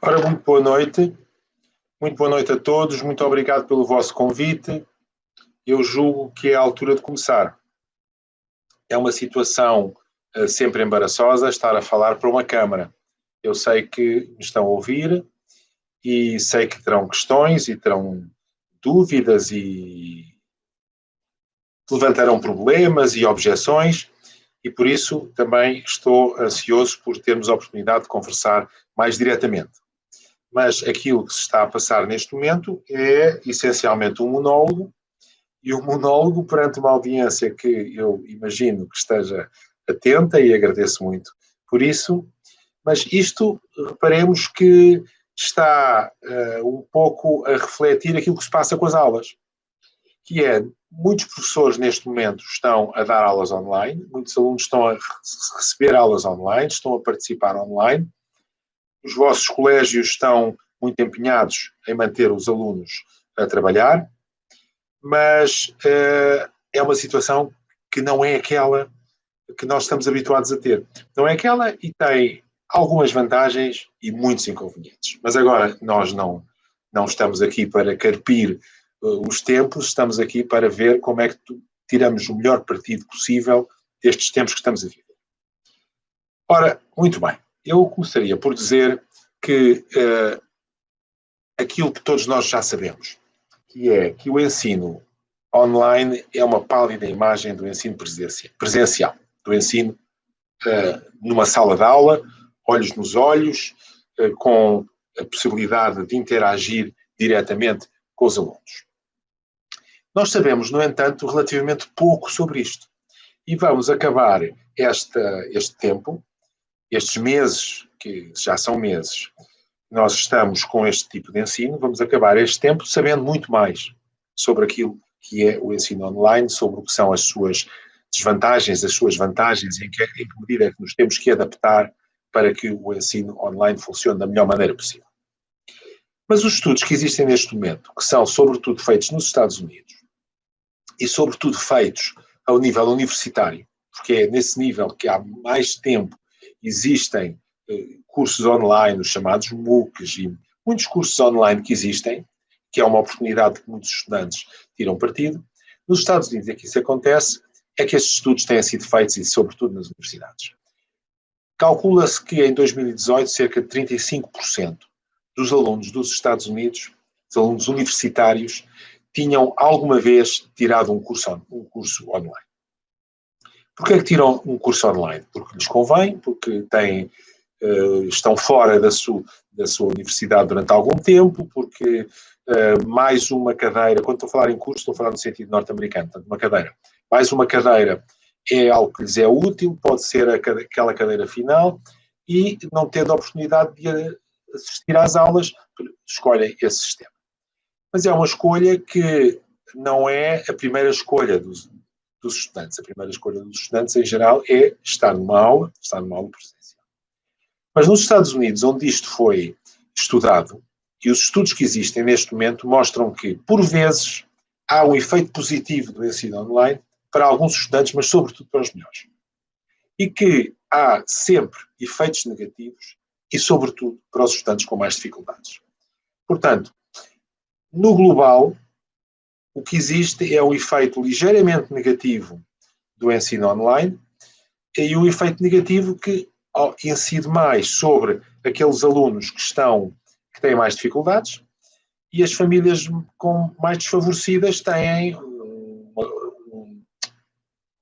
Ora, muito boa noite a todos, muito obrigado pelo vosso convite. Eu julgo que é a altura de começar. É uma situação sempre embaraçosa estar a falar para uma câmara. Eu sei que me estão a ouvir e sei que terão questões e terão dúvidas e levantarão problemas e objeções e por isso também estou ansioso por termos a oportunidade de conversar mais diretamente. Mas aquilo que se está a passar neste momento é essencialmente um monólogo, e um monólogo perante uma audiência que eu imagino que esteja atenta e agradeço muito por isso, mas isto, reparemos que está um pouco a refletir aquilo que se passa com as aulas, que é, muitos professores neste momento estão a dar aulas online, muitos alunos estão a receber aulas online, estão a participar online, os vossos colégios estão muito empenhados em manter os alunos a trabalhar, mas é uma situação que não é aquela que nós estamos habituados a ter. Não é aquela e tem algumas vantagens e muitos inconvenientes. Mas agora nós não estamos aqui para carpir os tempos, estamos aqui para ver como é que tiramos o melhor partido possível destes tempos que estamos a viver. Ora, muito bem. Eu começaria por dizer que aquilo que todos nós já sabemos, que é que o ensino online é uma pálida imagem do ensino presencial, do ensino numa sala de aula, olhos nos olhos, com a possibilidade de interagir diretamente com os alunos. Nós sabemos, no entanto, relativamente pouco sobre isto. E vamos acabar este tempo, estes meses, que já são meses, nós estamos com este tipo de ensino, vamos acabar este tempo sabendo muito mais sobre aquilo que é o ensino online, sobre o que são as suas desvantagens, as suas vantagens, em que medida é que nos temos que adaptar para que o ensino online funcione da melhor maneira possível. Mas os estudos que existem neste momento, que são sobretudo feitos nos Estados Unidos, e sobretudo feitos ao nível universitário, porque é nesse nível que há mais tempo existem cursos online, os chamados MOOCs, e muitos cursos online que existem, que é uma oportunidade que muitos estudantes tiram partido. Nos Estados Unidos, é que isso acontece, é que estes estudos têm sido feitos, e sobretudo nas universidades. Calcula-se que em 2018 cerca de 35% dos alunos dos Estados Unidos, dos alunos universitários, tinham alguma vez tirado um curso online. Porquê é que tiram um curso online? Porque lhes convém, porque estão fora da sua universidade durante algum tempo, porque mais uma cadeira, quando estou a falar em curso, estou a falar no sentido norte-americano, portanto, uma cadeira. Mais uma cadeira é algo que lhes é útil, pode ser aquela cadeira final, e não tendo a oportunidade de assistir às aulas, escolhem esse sistema. Mas é uma escolha que não é a primeira escolha dos estudantes. A primeira escolha dos estudantes, em geral, é estar numa aula presencial. Mas nos Estados Unidos, onde isto foi estudado, e os estudos que existem neste momento mostram que, por vezes, há um efeito positivo do ensino online para alguns estudantes, mas sobretudo para os melhores. E que há sempre efeitos negativos e, sobretudo, para os estudantes com mais dificuldades. Portanto, no global, o que existe é um efeito ligeiramente negativo do ensino online e um efeito negativo que incide mais sobre aqueles alunos que têm mais dificuldades, e as famílias com mais desfavorecidas têm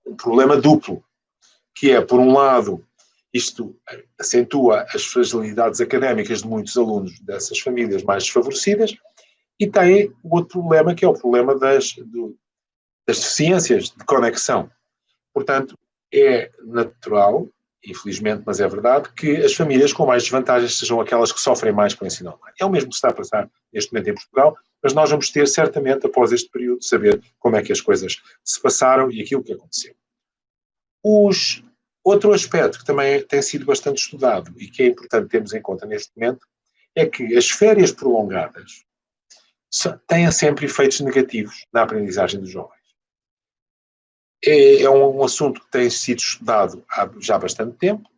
um problema duplo, que é, por um lado, isto acentua as fragilidades académicas de muitos alunos dessas famílias mais desfavorecidas, e tem o outro problema, que é o problema das deficiências de conexão. Portanto, é natural, infelizmente, mas é verdade, que as famílias com mais desvantagens sejam aquelas que sofrem mais com o ensino online. É o mesmo que se está a passar neste momento em Portugal, mas nós vamos ter, certamente, após este período, de saber como é que as coisas se passaram e aquilo que aconteceu. Outro aspecto que também tem sido bastante estudado e que é importante termos em conta neste momento é que as férias prolongadas têm sempre efeitos negativos na aprendizagem dos jovens. É um assunto que tem sido estudado há já bastante tempo.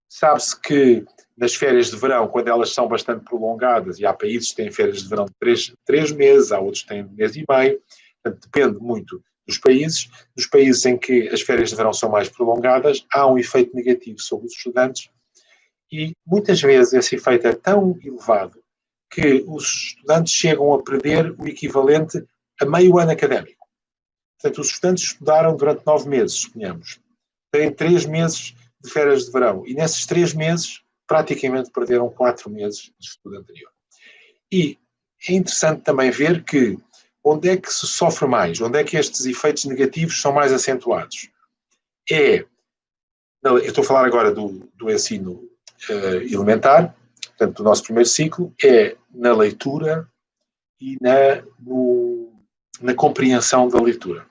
Sabe-se que nas férias de verão, quando elas são bastante prolongadas, e há países que têm férias de verão de 3 meses, há outros que têm 1 mês e meio, portanto, depende muito dos países. Nos países em que as férias de verão são mais prolongadas, há um efeito negativo sobre os estudantes, e muitas vezes esse efeito é tão elevado que os estudantes chegam a perder o equivalente a meio ano académico. Portanto, os estudantes estudaram durante 9 meses, suponhamos. Têm 3 meses de férias de verão, e nesses 3 meses praticamente perderam 4 meses de estudo anterior. E é interessante também ver que onde é que se sofre mais, onde é que estes efeitos negativos são mais acentuados. Eu estou a falar agora do ensino elementar, portanto, do nosso primeiro ciclo, é na leitura e na compreensão da leitura.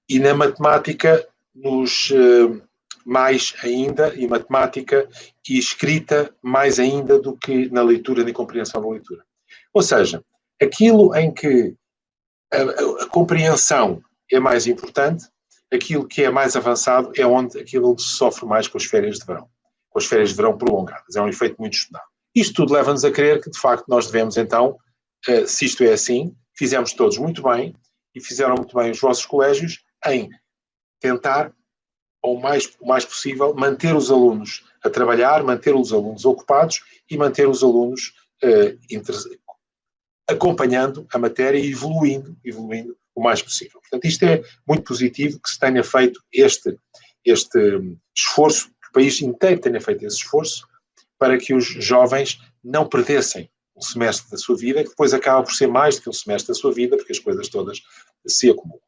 E na matemática, mais ainda, e matemática e escrita mais ainda do que na leitura e na compreensão da leitura. Ou seja, aquilo em que a compreensão é mais importante, aquilo que é mais avançado é aquilo onde se sofre mais com as férias de verão. Com as férias de verão prolongadas. É um efeito muito estudado. Isto tudo leva-nos a crer que, de facto, nós devemos, então, se isto é assim, fizemos todos muito bem, e fizeram muito bem os vossos colégios, em tentar, o mais possível, manter os alunos a trabalhar, manter os alunos ocupados e manter os alunos acompanhando a matéria e evoluindo o mais possível. Portanto, isto é muito positivo que se tenha feito este esforço, que o país inteiro tenha feito esse esforço, para que os jovens não perdessem um semestre da sua vida, que depois acaba por ser mais do que um semestre da sua vida, porque as coisas todas se acumulam.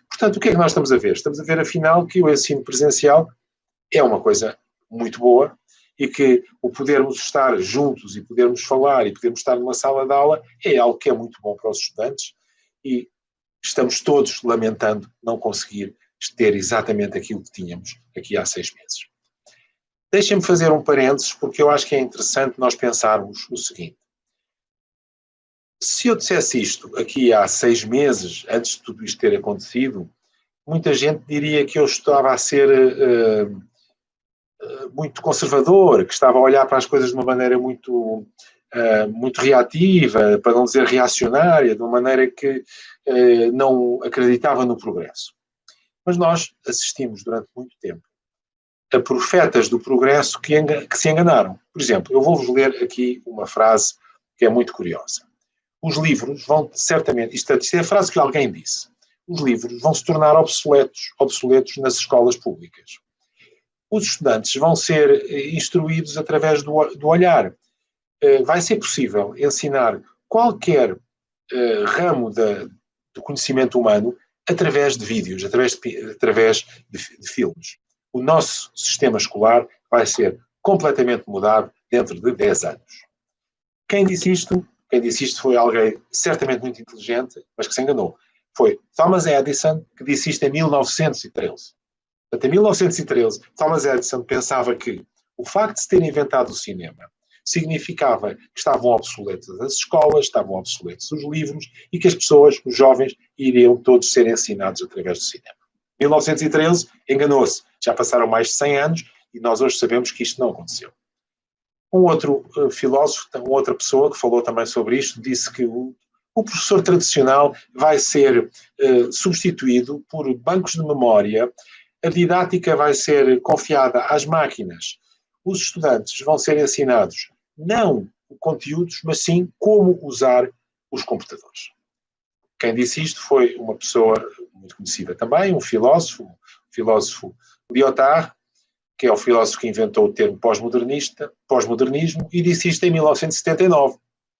Portanto, o que é que nós estamos a ver? Estamos a ver, afinal, que o ensino presencial é uma coisa muito boa e que o podermos estar juntos e podermos falar e podermos estar numa sala de aula é algo que é muito bom para os estudantes, e estamos todos lamentando não conseguir ter exatamente aquilo que tínhamos aqui há 6 meses. Deixem-me fazer um parênteses, porque eu acho que é interessante nós pensarmos o seguinte. Se eu dissesse isto aqui há 6 meses, antes de tudo isto ter acontecido, muita gente diria que eu estava a ser muito conservador, que estava a olhar para as coisas de uma maneira muito reativa, para não dizer reacionária, de uma maneira que não acreditava no progresso. Mas nós assistimos durante muito tempo a profetas do progresso que se enganaram. Por exemplo, eu vou-vos ler aqui uma frase que é muito curiosa. Os livros vão certamente, isto é a frase que alguém disse, os livros vão se tornar obsoletos nas escolas públicas. Os estudantes vão ser instruídos através do olhar. Vai ser possível ensinar qualquer ramo do conhecimento humano através de vídeos, através de filmes. O nosso sistema escolar vai ser completamente mudado dentro de 10 anos. Quem disse isto foi alguém certamente muito inteligente, mas que se enganou. Foi Thomas Edison, que disse isto em 1913. Portanto, em 1913, Thomas Edison pensava que o facto de se ter inventado o cinema significava que estavam obsoletas as escolas, estavam obsoletos os livros e que as pessoas, os jovens, iriam todos ser ensinados através do cinema. 1913 enganou-se. Já passaram mais de 100 anos e nós hoje sabemos que isto não aconteceu. Um outro filósofo, outra pessoa que falou também sobre isto, disse que o professor tradicional vai ser substituído por bancos de memória, a didática vai ser confiada às máquinas, os estudantes vão ser ensinados não conteúdos, mas sim como usar os computadores. Quem disse isto foi uma pessoa muito conhecida também, um filósofo Lyotard, que é o filósofo que inventou o termo pós-modernismo, e disse isto em 1979.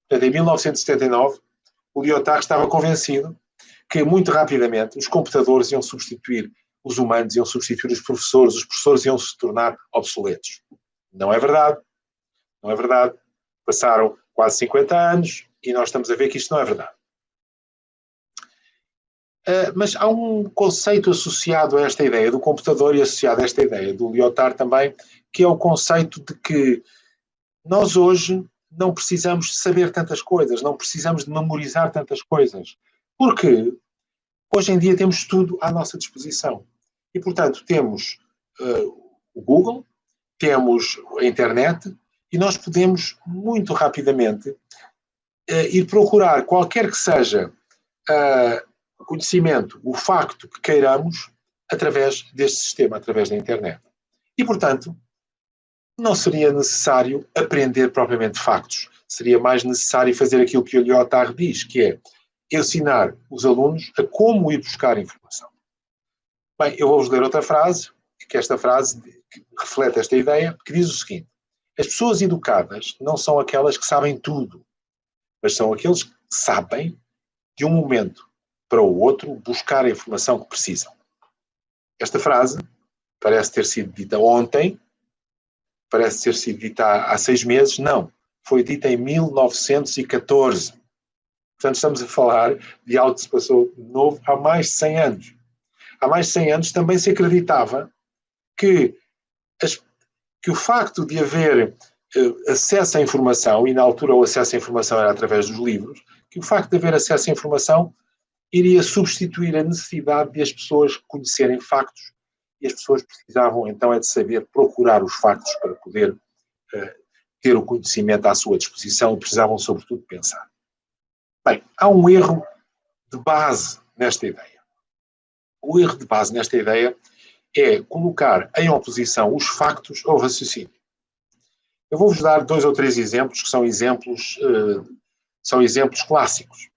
Portanto, em 1979, o Lyotard estava convencido que, muito rapidamente, os computadores iam substituir os humanos, iam substituir os professores iam se tornar obsoletos. Não é verdade. Não é verdade. Passaram quase 50 anos e nós estamos a ver que isto não é verdade. Mas há um conceito associado a esta ideia do computador e associado a esta ideia do Lyotard também, que é o conceito de que nós hoje não precisamos saber tantas coisas, não precisamos de memorizar tantas coisas, porque hoje em dia temos tudo à nossa disposição. E, portanto, temos o Google, temos a internet e nós podemos, muito rapidamente, ir procurar qualquer que seja o conhecimento, o facto que queiramos, através deste sistema, através da internet. E, portanto, não seria necessário aprender propriamente factos. Seria mais necessário fazer aquilo que o Lyotard diz, que é ensinar os alunos a como ir buscar informação. Bem, eu vou-vos ler outra frase, que esta frase que reflete esta ideia, que diz o seguinte: as pessoas educadas não são aquelas que sabem tudo, mas são aqueles que sabem, de um momento para o outro, buscar a informação que precisam. Esta frase parece ter sido dita ontem, parece ter sido dita há 6 meses, não. Foi dita em 1914. Portanto, estamos a falar de algo que se passou de novo há mais de 100 anos. Há mais de 100 anos também se acreditava que o facto de haver acesso à informação, e na altura o acesso à informação era através dos livros, que o facto de haver acesso à informação iria substituir a necessidade de as pessoas conhecerem factos, e as pessoas precisavam então de saber procurar os factos para poder ter o conhecimento à sua disposição, e precisavam sobretudo pensar. Bem, há um erro de base nesta ideia. O erro de base nesta ideia é colocar em oposição os factos ao raciocínio. Eu vou-vos dar 2 ou 3 exemplos que são exemplos clássicos.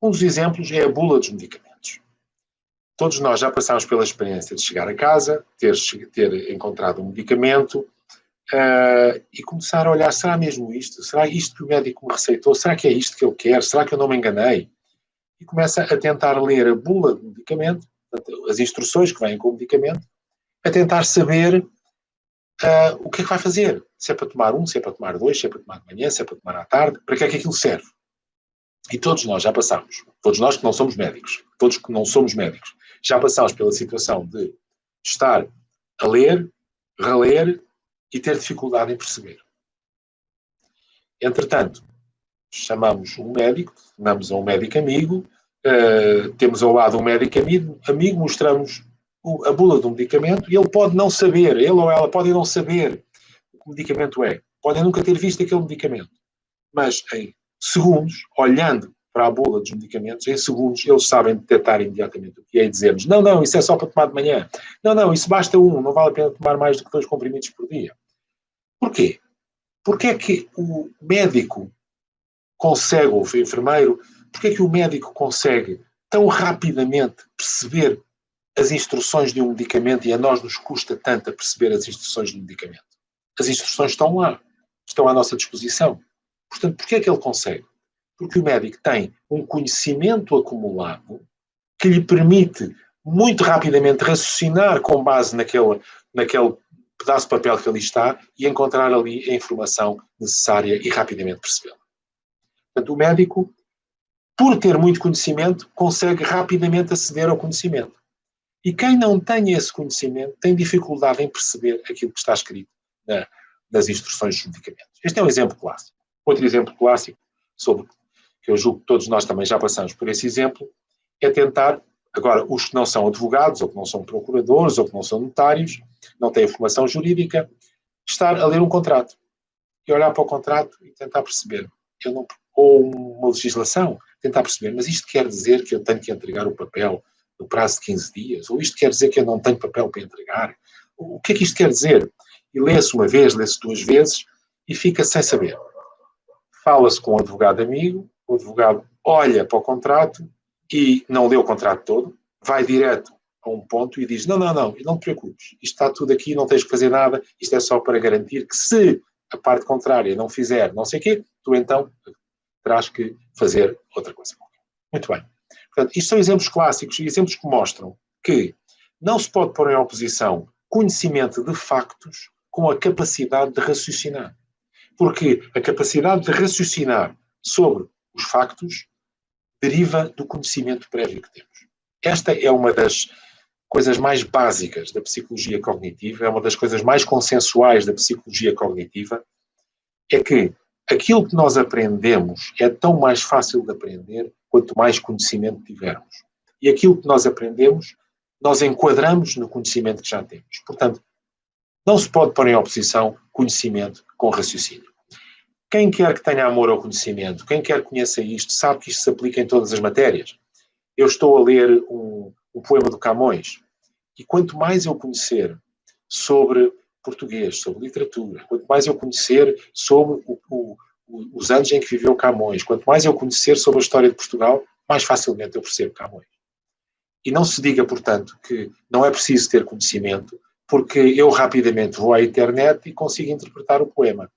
Um dos exemplos é a bula dos medicamentos. Todos nós já passámos pela experiência de chegar a casa, ter encontrado um medicamento e começar a olhar, será mesmo isto? Será isto que o médico me receitou? Será que é isto que eu quero? Será que eu não me enganei? E começa a tentar ler a bula do medicamento, as instruções que vêm com o medicamento, a tentar saber o que é que vai fazer. Se é para tomar 1, se é para tomar 2, se é para tomar de manhã, se é para tomar à tarde, para que é que aquilo serve? E todos nós já passamos, todos nós que não somos médicos, todos que não somos médicos, já passamos pela situação de estar a ler, reler e ter dificuldade em perceber. Entretanto, chamamos um médico, chamamos a um médico amigo, temos ao lado um médico amigo, mostramos a bula do medicamento e ele pode não saber, ele ou ela pode não saber o que o medicamento é, podem nunca ter visto aquele medicamento, mas em segundos, olhando para a bula dos medicamentos, em segundos eles sabem detectar imediatamente o que é e dizer-nos: não, isso é só para tomar de manhã, não, isso basta 1, não vale a pena tomar mais do que 2 comprimidos por dia. Porquê? Porque é que o médico consegue, ou o enfermeiro, porque é que o médico consegue tão rapidamente perceber as instruções de um medicamento e a nós nos custa tanto a perceber as instruções do medicamento? As instruções estão lá, estão à nossa disposição. Portanto, porque é que ele consegue? Porque o médico tem um conhecimento acumulado que lhe permite muito rapidamente raciocinar com base naquele pedaço de papel que ali está e encontrar ali a informação necessária e rapidamente percebê-la. Portanto, o médico, por ter muito conhecimento, consegue rapidamente aceder ao conhecimento. E quem não tem esse conhecimento tem dificuldade em perceber aquilo que está escrito nas instruções dos medicamentos. Este é um exemplo clássico. Outro exemplo clássico, que eu julgo que todos nós também já passamos por esse exemplo, é tentar, agora, os que não são advogados, ou que não são procuradores, ou que não são notários, não têm formação jurídica, estar a ler um contrato e olhar para o contrato e tentar perceber. Ou uma legislação, tentar perceber, mas isto quer dizer que eu tenho que entregar o papel no prazo de 15 dias? Ou isto quer dizer que eu não tenho papel para entregar? O que é que isto quer dizer? E lê-se uma vez, lê-se 2 vezes e fica sem saber. Fala-se com um advogado amigo, o advogado olha para o contrato e não lê o contrato todo, vai direto a um ponto e diz: não te preocupes, isto está tudo aqui, não tens que fazer nada, isto é só para garantir que se a parte contrária não fizer não sei o quê, tu então terás que fazer outra coisa. Muito bem. Portanto, isto são exemplos clássicos e exemplos que mostram que não se pode pôr em oposição conhecimento de factos com a capacidade de raciocinar. Porque a capacidade de raciocinar sobre os factos deriva do conhecimento prévio que temos. Esta é uma das coisas mais básicas da psicologia cognitiva, é uma das coisas mais consensuais da psicologia cognitiva, é que aquilo que nós aprendemos é tão mais fácil de aprender quanto mais conhecimento tivermos. E aquilo que nós aprendemos, nós enquadramos no conhecimento que já temos. Portanto, Não se pode pôr em oposição conhecimento com raciocínio. Quem quer que tenha amor ao conhecimento, quem quer que conheça isto, sabe que isto se aplica em todas as matérias. Eu estou a ler um poema do Camões, e quanto mais eu conhecer sobre português, sobre literatura, quanto mais eu conhecer sobre os anos em que viveu Camões, quanto mais eu conhecer sobre a história de Portugal, mais facilmente eu percebo Camões. E não se diga, portanto, que não é preciso ter conhecimento, porque eu rapidamente vou à internet e consigo interpretar o poema.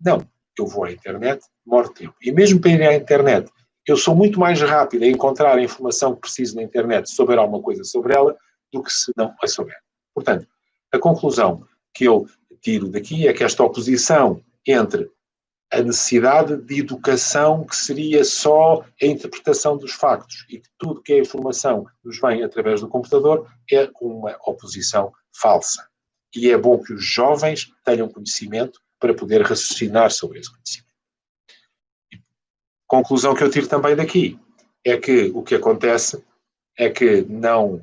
Não, eu vou à internet, demoro tempo. E mesmo para ir à internet, eu sou muito mais rápido a encontrar a informação que preciso na internet, se souber alguma coisa sobre ela, do que se não a souber. Portanto, a conclusão que eu tiro daqui é que esta oposição entre a necessidade de educação, que seria só a interpretação dos factos, e que tudo que é informação nos vem através do computador, é uma oposição falsa. E é bom que os jovens tenham conhecimento para poder raciocinar sobre esse conhecimento. Conclusão que eu tiro também daqui é que o que acontece é que não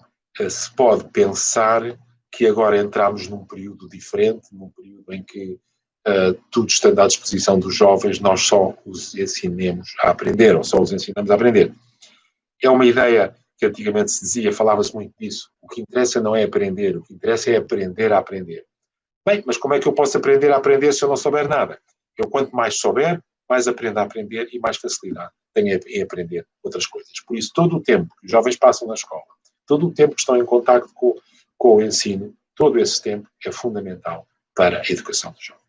se pode pensar que agora entramos num período diferente, num período em que tudo está à disposição dos jovens, nós só os ensinemos a aprender, ou só os ensinamos a aprender. É uma ideia que antigamente se dizia, falava-se muito disso. O que interessa não é aprender, o que interessa é aprender a aprender. Bem, mas como é que eu posso aprender a aprender se eu não souber nada? Eu, quanto mais souber, mais aprendo a aprender e mais facilidade tenho em aprender outras coisas. Por isso, todo o tempo que os jovens passam na escola, todo o tempo que estão em contacto com o ensino, todo esse tempo é fundamental para a educação dos jovens.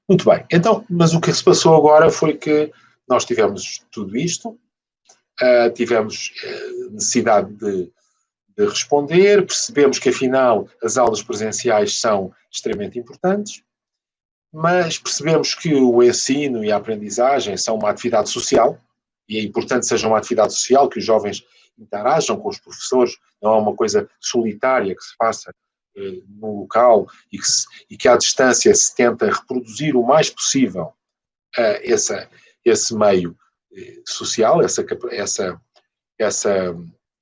Muito bem, então, mas o que se passou agora foi que nós tivemos tudo isto, tivemos necessidade de responder, percebemos que afinal as aulas presenciais são extremamente importantes, mas percebemos que o ensino e a aprendizagem são uma atividade social, e é importante que seja uma atividade social, que os jovens interajam com os professores, não é uma coisa solitária que se faça num local e que à distância se tenta reproduzir o mais possível esse meio social, essa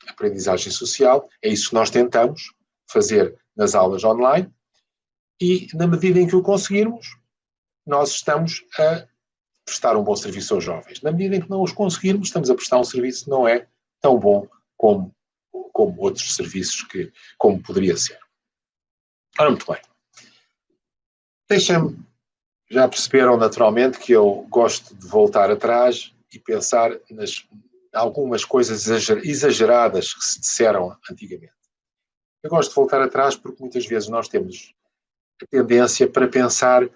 aprendizagem social. É isso que nós tentamos fazer nas aulas online, e na medida em que o conseguirmos, nós estamos a prestar um bom serviço aos jovens. Na medida em que não os conseguirmos, estamos a prestar um serviço que não é tão bom como outros serviços como poderia ser. Ora, muito bem. Já perceberam naturalmente que eu gosto de voltar atrás e pensar nas algumas coisas exageradas que se disseram antigamente. Eu gosto de voltar atrás porque muitas vezes nós temos a tendência para pensar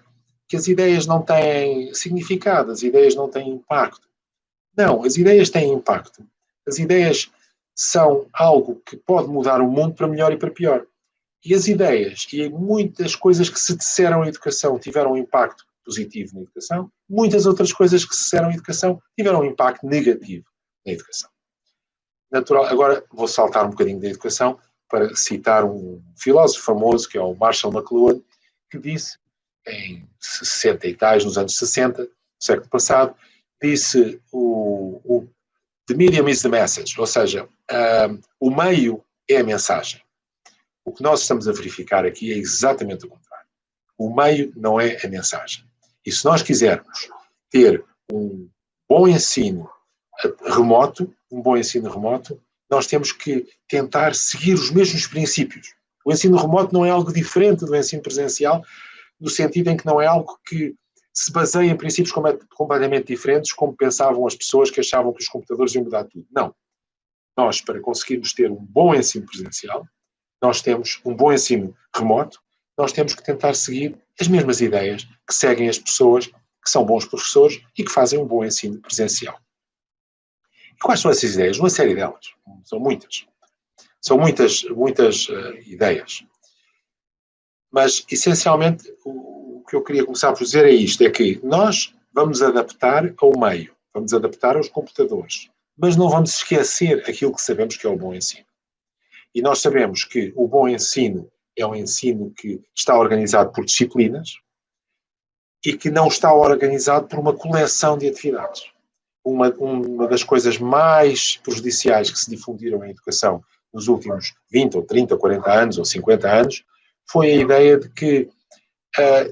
que as ideias não têm significado, as ideias não têm impacto. Não, as ideias têm impacto. As ideias são algo que pode mudar o mundo para melhor e para pior. E as ideias e muitas coisas que se disseram em educação tiveram um impacto positivo na educação, muitas outras coisas que se disseram em educação tiveram um impacto negativo na educação. Agora vou saltar um bocadinho da educação para citar um filósofo famoso, que é o Marshall McLuhan, que disse, em 60 e tais, nos anos 60, do século passado, disse the medium is the message, ou seja, o meio é a mensagem. O que nós estamos a verificar aqui é exatamente o contrário. O meio não é a mensagem. E se nós quisermos ter um bom ensino remoto, nós temos que tentar seguir os mesmos princípios. O ensino remoto não é algo diferente do ensino presencial, no sentido em que não é algo que se baseia em princípios completamente diferentes, como pensavam as pessoas que achavam que os computadores iam mudar tudo. Não. Nós, para conseguirmos ter um bom ensino presencial, nós temos um bom ensino remoto, nós temos que tentar seguir as mesmas ideias que seguem as pessoas que são bons professores e que fazem um bom ensino presencial. E quais são essas ideias? Uma série delas. São muitas. São muitas ideias. Mas, essencialmente, o que eu queria começar por dizer é isto, é que nós vamos adaptar ao meio, vamos adaptar aos computadores, mas não vamos esquecer aquilo que sabemos que é o bom ensino. E nós sabemos que o bom ensino é um ensino que está organizado por disciplinas e que não está organizado por uma coleção de atividades. Uma das coisas mais prejudiciais que se difundiram em educação nos últimos 20 ou 30 ou 40 anos ou 50 anos foi a ideia de que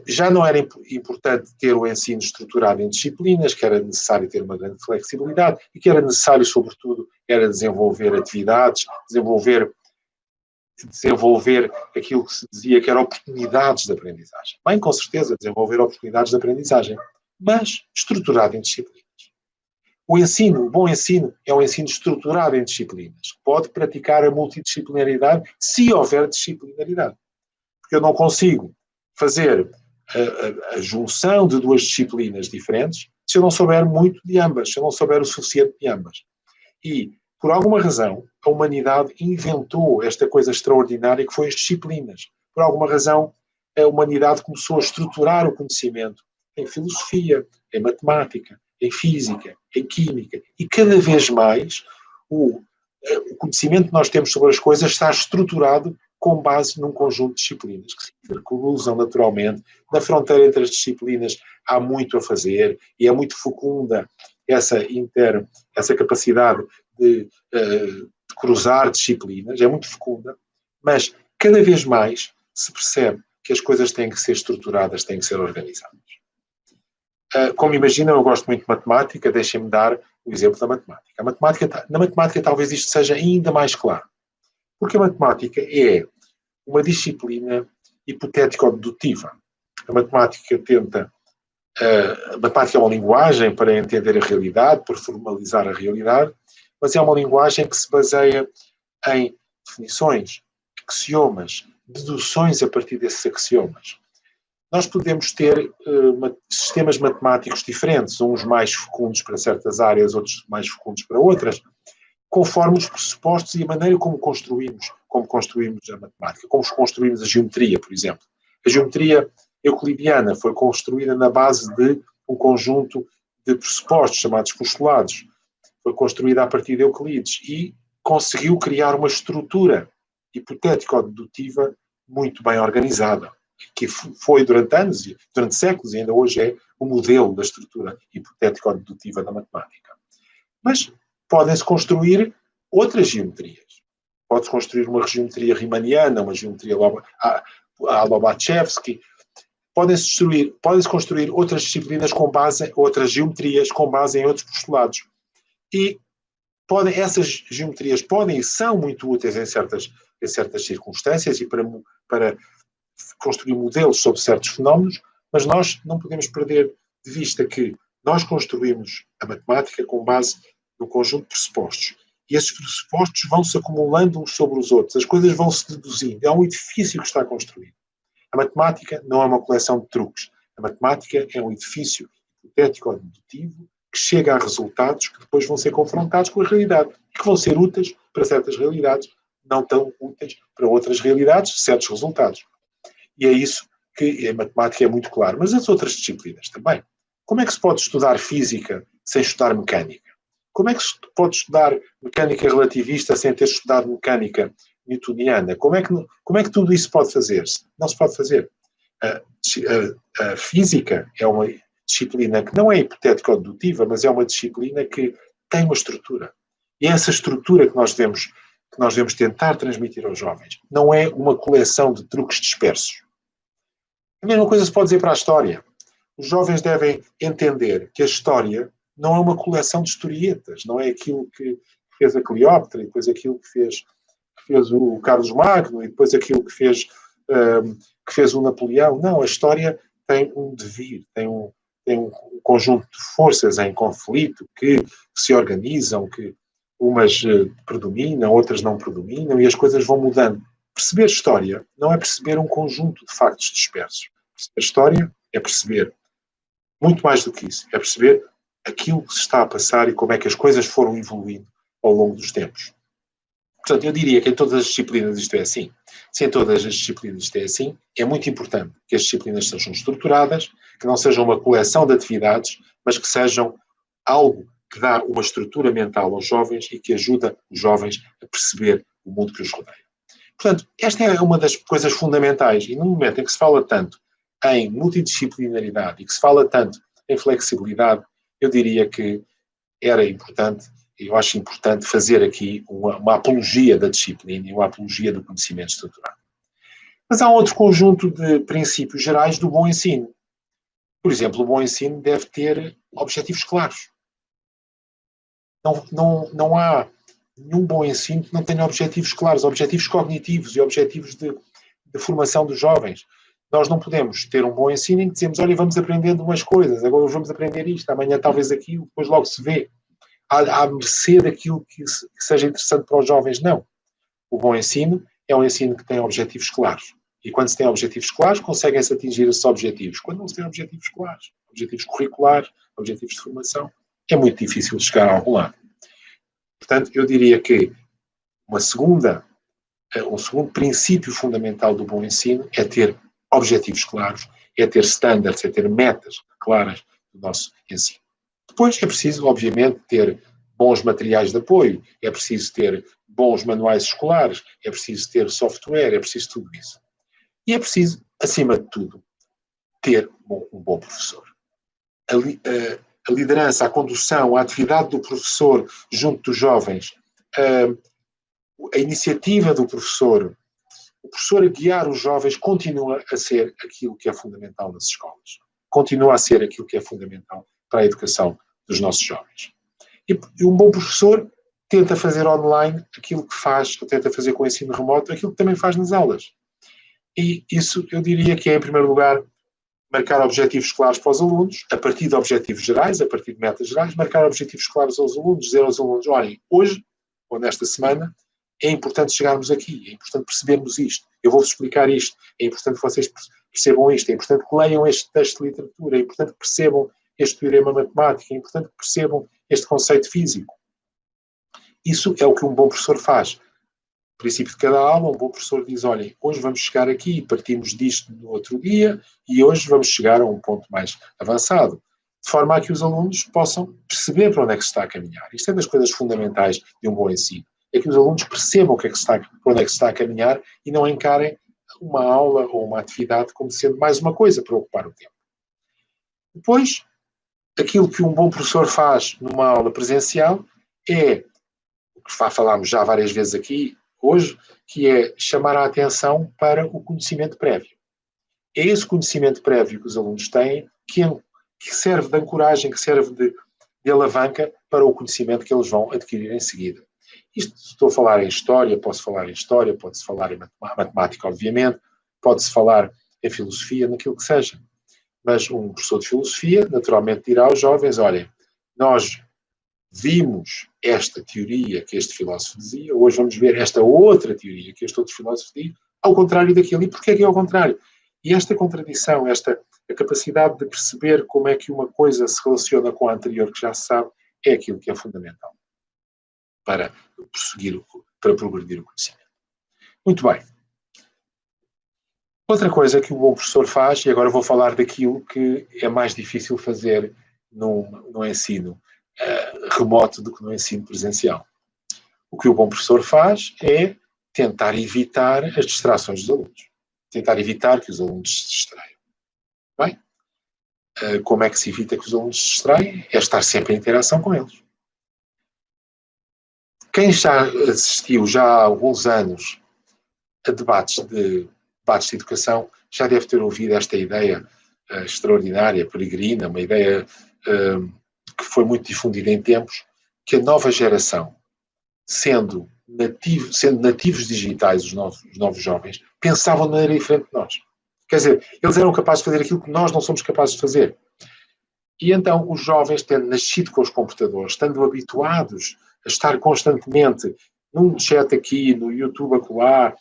já não era importante ter o ensino estruturado em disciplinas, que era necessário ter uma grande flexibilidade e que era necessário, sobretudo, era desenvolver atividades, desenvolver aquilo que se dizia que eram oportunidades de aprendizagem. Bem, com certeza, desenvolver oportunidades de aprendizagem, mas estruturado em disciplinas. O bom ensino é um ensino estruturado em disciplinas. Pode praticar a multidisciplinaridade se houver disciplinaridade. Porque eu não consigo fazer a junção de duas disciplinas diferentes se eu não souber muito de ambas, se eu não souber o suficiente de ambas. E, por alguma razão, a humanidade inventou esta coisa extraordinária que foi as disciplinas. Por alguma razão, a humanidade começou a estruturar o conhecimento em filosofia, em matemática, em física, em química. E cada vez mais o conhecimento que nós temos sobre as coisas está estruturado com base num conjunto de disciplinas que se intercruzam naturalmente. Na fronteira entre as disciplinas há muito a fazer e é muito fecunda essa capacidade de cruzar disciplinas, é muito fecunda, mas cada vez mais se percebe que as coisas têm que ser estruturadas, têm que ser organizadas. Como imaginam, eu gosto muito de matemática, deixem-me dar o exemplo da matemática. Na matemática talvez isto seja ainda mais claro, porque a matemática é uma disciplina hipotético-dedutiva. A matemática é uma linguagem para entender a realidade, para formalizar a realidade, mas é uma linguagem que se baseia em definições, axiomas, deduções a partir desses axiomas. Nós podemos ter sistemas matemáticos diferentes, uns mais fecundos para certas áreas, outros mais fecundos para outras, conforme os pressupostos e a maneira como construímos a matemática, como construímos a geometria, por exemplo. A geometria euclidiana foi construída na base de um conjunto de pressupostos chamados postulados. Foi construída a partir de Euclides e conseguiu criar uma estrutura hipotético-dedutiva muito bem organizada, que foi durante anos, durante séculos, e ainda hoje é o modelo da estrutura hipotético-dedutiva da matemática. Mas podem-se construir outras geometrias. Pode-se construir uma geometria riemanniana, uma geometria a Lobachevsky. Podem-se construir outras disciplinas outras geometrias com base em outros postulados. E essas geometrias podem e são muito úteis em certas circunstâncias e para construir modelos sobre certos fenómenos, mas nós não podemos perder de vista que nós construímos a matemática com base no conjunto de pressupostos. E esses pressupostos vão-se acumulando uns sobre os outros, as coisas vão-se deduzindo. É um edifício que está construído. A matemática não é uma coleção de truques. A matemática é um edifício hipotético-dedutivo que chega a resultados que depois vão ser confrontados com a realidade, que vão ser úteis para certas realidades, não tão úteis para outras realidades, certos resultados. E é isso que a matemática é muito claro. Mas as outras disciplinas também. Como é que se pode estudar física sem estudar mecânica? Como é que se pode estudar mecânica relativista sem ter estudado mecânica newtoniana? Como é que tudo isso pode fazer-se? Não se pode fazer. A física é uma disciplina que não é hipotético-dedutiva, mas é uma disciplina que tem uma estrutura. E é essa estrutura que nós devemos tentar transmitir aos jovens. Não é uma coleção de truques dispersos. A mesma coisa se pode dizer para a história. Os jovens devem entender que a história não é uma coleção de historietas, não é aquilo que fez a Cleópatra, e depois aquilo que fez o Carlos Magno, e depois aquilo que fez o Napoleão. Não, a história tem um devir, tem um conjunto de forças em conflito que se organizam, que umas predominam, outras não predominam, e as coisas vão mudando. Perceber história não é perceber um conjunto de factos dispersos. Perceber história é perceber muito mais do que isso, é perceber aquilo que se está a passar e como é que as coisas foram evoluindo ao longo dos tempos. Portanto, eu diria que em todas as disciplinas isto é assim. Se em todas as disciplinas isto é assim, é muito importante que as disciplinas sejam estruturadas, que não sejam uma coleção de atividades, mas que sejam algo que dá uma estrutura mental aos jovens e que ajuda os jovens a perceber o mundo que os rodeia. Portanto, esta é uma das coisas fundamentais, e no momento em que se fala tanto em multidisciplinaridade e que se fala tanto em flexibilidade, eu diria que era importante, eu acho importante fazer aqui uma apologia da disciplina e uma apologia do conhecimento estruturado. Mas há outro conjunto de princípios gerais do bom ensino. Por exemplo, o bom ensino deve ter objetivos claros. Não há nenhum bom ensino que não tenha objetivos claros, objetivos cognitivos e objetivos de formação dos jovens. Nós não podemos ter um bom ensino em que dizemos, olha, vamos aprendendo umas coisas, agora vamos aprender isto, amanhã talvez aquilo, depois logo se vê. À mercê daquilo que seja interessante para os jovens, não. O bom ensino é um ensino que tem objetivos claros. E quando se tem objetivos claros, conseguem-se atingir esses objetivos. Quando não se tem objetivos claros, objetivos curriculares, objetivos de formação, é muito difícil chegar a algum lado. Portanto, eu diria que um segundo princípio fundamental do bom ensino é ter objetivos claros, é ter standards, é ter metas claras do nosso ensino. Depois é preciso, obviamente, ter bons materiais de apoio, é preciso ter bons manuais escolares, é preciso ter software, é preciso tudo isso. E é preciso, acima de tudo, ter um bom professor. A liderança, a condução, a atividade do professor junto dos jovens, a iniciativa do professor, o professor a guiar os jovens continua a ser aquilo que é fundamental nas escolas. Continua a ser aquilo que é fundamental para a educação dos nossos jovens. E um bom professor tenta fazer online aquilo que faz, ou tenta fazer com o ensino remoto, aquilo que também faz nas aulas. E isso eu diria que é, em primeiro lugar, marcar objetivos claros para os alunos, a partir de objetivos gerais, a partir de metas gerais, marcar objetivos claros aos alunos, dizer aos alunos, olhem, hoje, ou nesta semana, é importante chegarmos aqui, é importante percebermos isto, eu vou-vos explicar isto, é importante que vocês percebam isto, é importante que leiam este texto de literatura, é importante que percebam este teorema matemático, é importante que percebam este conceito físico. Isso é o que um bom professor faz. No princípio de cada aula, um bom professor diz, olhem, hoje vamos chegar aqui, partimos disto no outro dia, e hoje vamos chegar a um ponto mais avançado, de forma a que os alunos possam perceber para onde é que se está a caminhar. Isto é das coisas fundamentais de um bom ensino. É que os alunos percebam para onde é que se está a caminhar e não encarem uma aula ou uma atividade como sendo mais uma coisa para ocupar o tempo. Depois, aquilo que um bom professor faz numa aula presencial é, o que falámos já várias vezes aqui hoje, que é chamar a atenção para o conhecimento prévio. É esse conhecimento prévio que os alunos têm que serve de ancoragem, que serve de alavanca para o conhecimento que eles vão adquirir em seguida. Isto, estou a falar em história, pode-se falar em matemática, obviamente, pode-se falar em filosofia, naquilo que seja. Mas um professor de filosofia, naturalmente, dirá aos jovens, olhem, nós vimos esta teoria que este filósofo dizia, hoje vamos ver esta outra teoria que este outro filósofo diz, ao contrário daquilo. E porquê é que é ao contrário? E esta contradição, a capacidade de perceber como é que uma coisa se relaciona com a anterior, que já se sabe, é aquilo que é fundamental para progredir o conhecimento. Muito bem. Outra coisa que o bom professor faz, e agora vou falar daquilo que é mais difícil fazer no ensino remoto do que no ensino presencial. O que o bom professor faz é tentar evitar as distrações dos alunos. Tentar evitar que os alunos se distraiam. Bem, como é que se evita que os alunos se distraem? É estar sempre em interação com eles. Quem já assistiu já há alguns anos a debates de educação já deve ter ouvido esta ideia extraordinária, peregrina, uma ideia que foi muito difundida em tempos, que a nova geração, sendo nativos digitais, os novos jovens, pensavam de maneira diferente de nós. Quer dizer, eles eram capazes de fazer aquilo que nós não somos capazes de fazer. E então os jovens, tendo nascido com os computadores, estando habituados a estar constantemente num chat aqui, no YouTube acolá,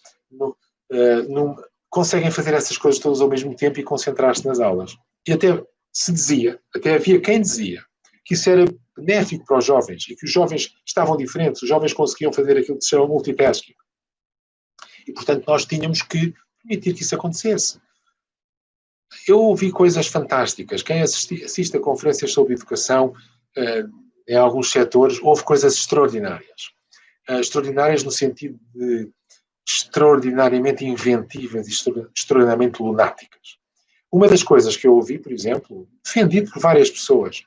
conseguem fazer essas coisas todas ao mesmo tempo e concentrar-se nas aulas. E até havia quem dizia que isso era benéfico para os jovens e que os jovens estavam diferentes, os jovens conseguiam fazer aquilo que se chama multitasking. E, portanto, nós tínhamos que permitir que isso acontecesse. Eu ouvi coisas fantásticas. Quem assiste a conferências sobre educação, em alguns setores, houve coisas extraordinárias. Extraordinárias no sentido de extraordinariamente inventivas e extraordinariamente lunáticas. Uma das coisas que eu ouvi, por exemplo, defendido por várias pessoas,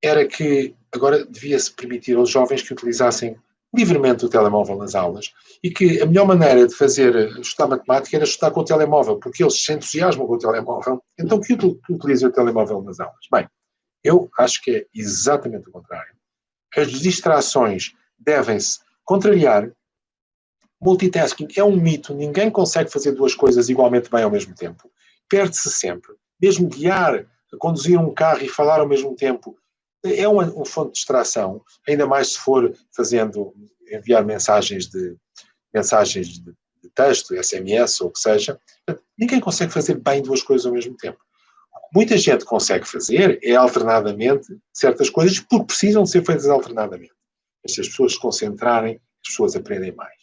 era que agora devia-se permitir aos jovens que utilizassem livremente o telemóvel nas aulas e que a melhor maneira de fazer estudar matemática era estudar com o telemóvel, porque eles se entusiasmam com o telemóvel, então que utilizem o telemóvel nas aulas. Bem, eu acho que é exatamente o contrário. As distrações devem-se contrariar. Multitasking é um mito, ninguém consegue fazer duas coisas igualmente bem ao mesmo tempo. Perde-se sempre. Mesmo guiar, conduzir um carro e falar ao mesmo tempo é uma fonte de distração, ainda mais se for enviar mensagens de texto, SMS ou o que seja. Ninguém consegue fazer bem duas coisas ao mesmo tempo. O que muita gente consegue fazer é alternadamente certas coisas porque precisam de ser feitas alternadamente. Mas se as pessoas se concentrarem, as pessoas aprendem mais.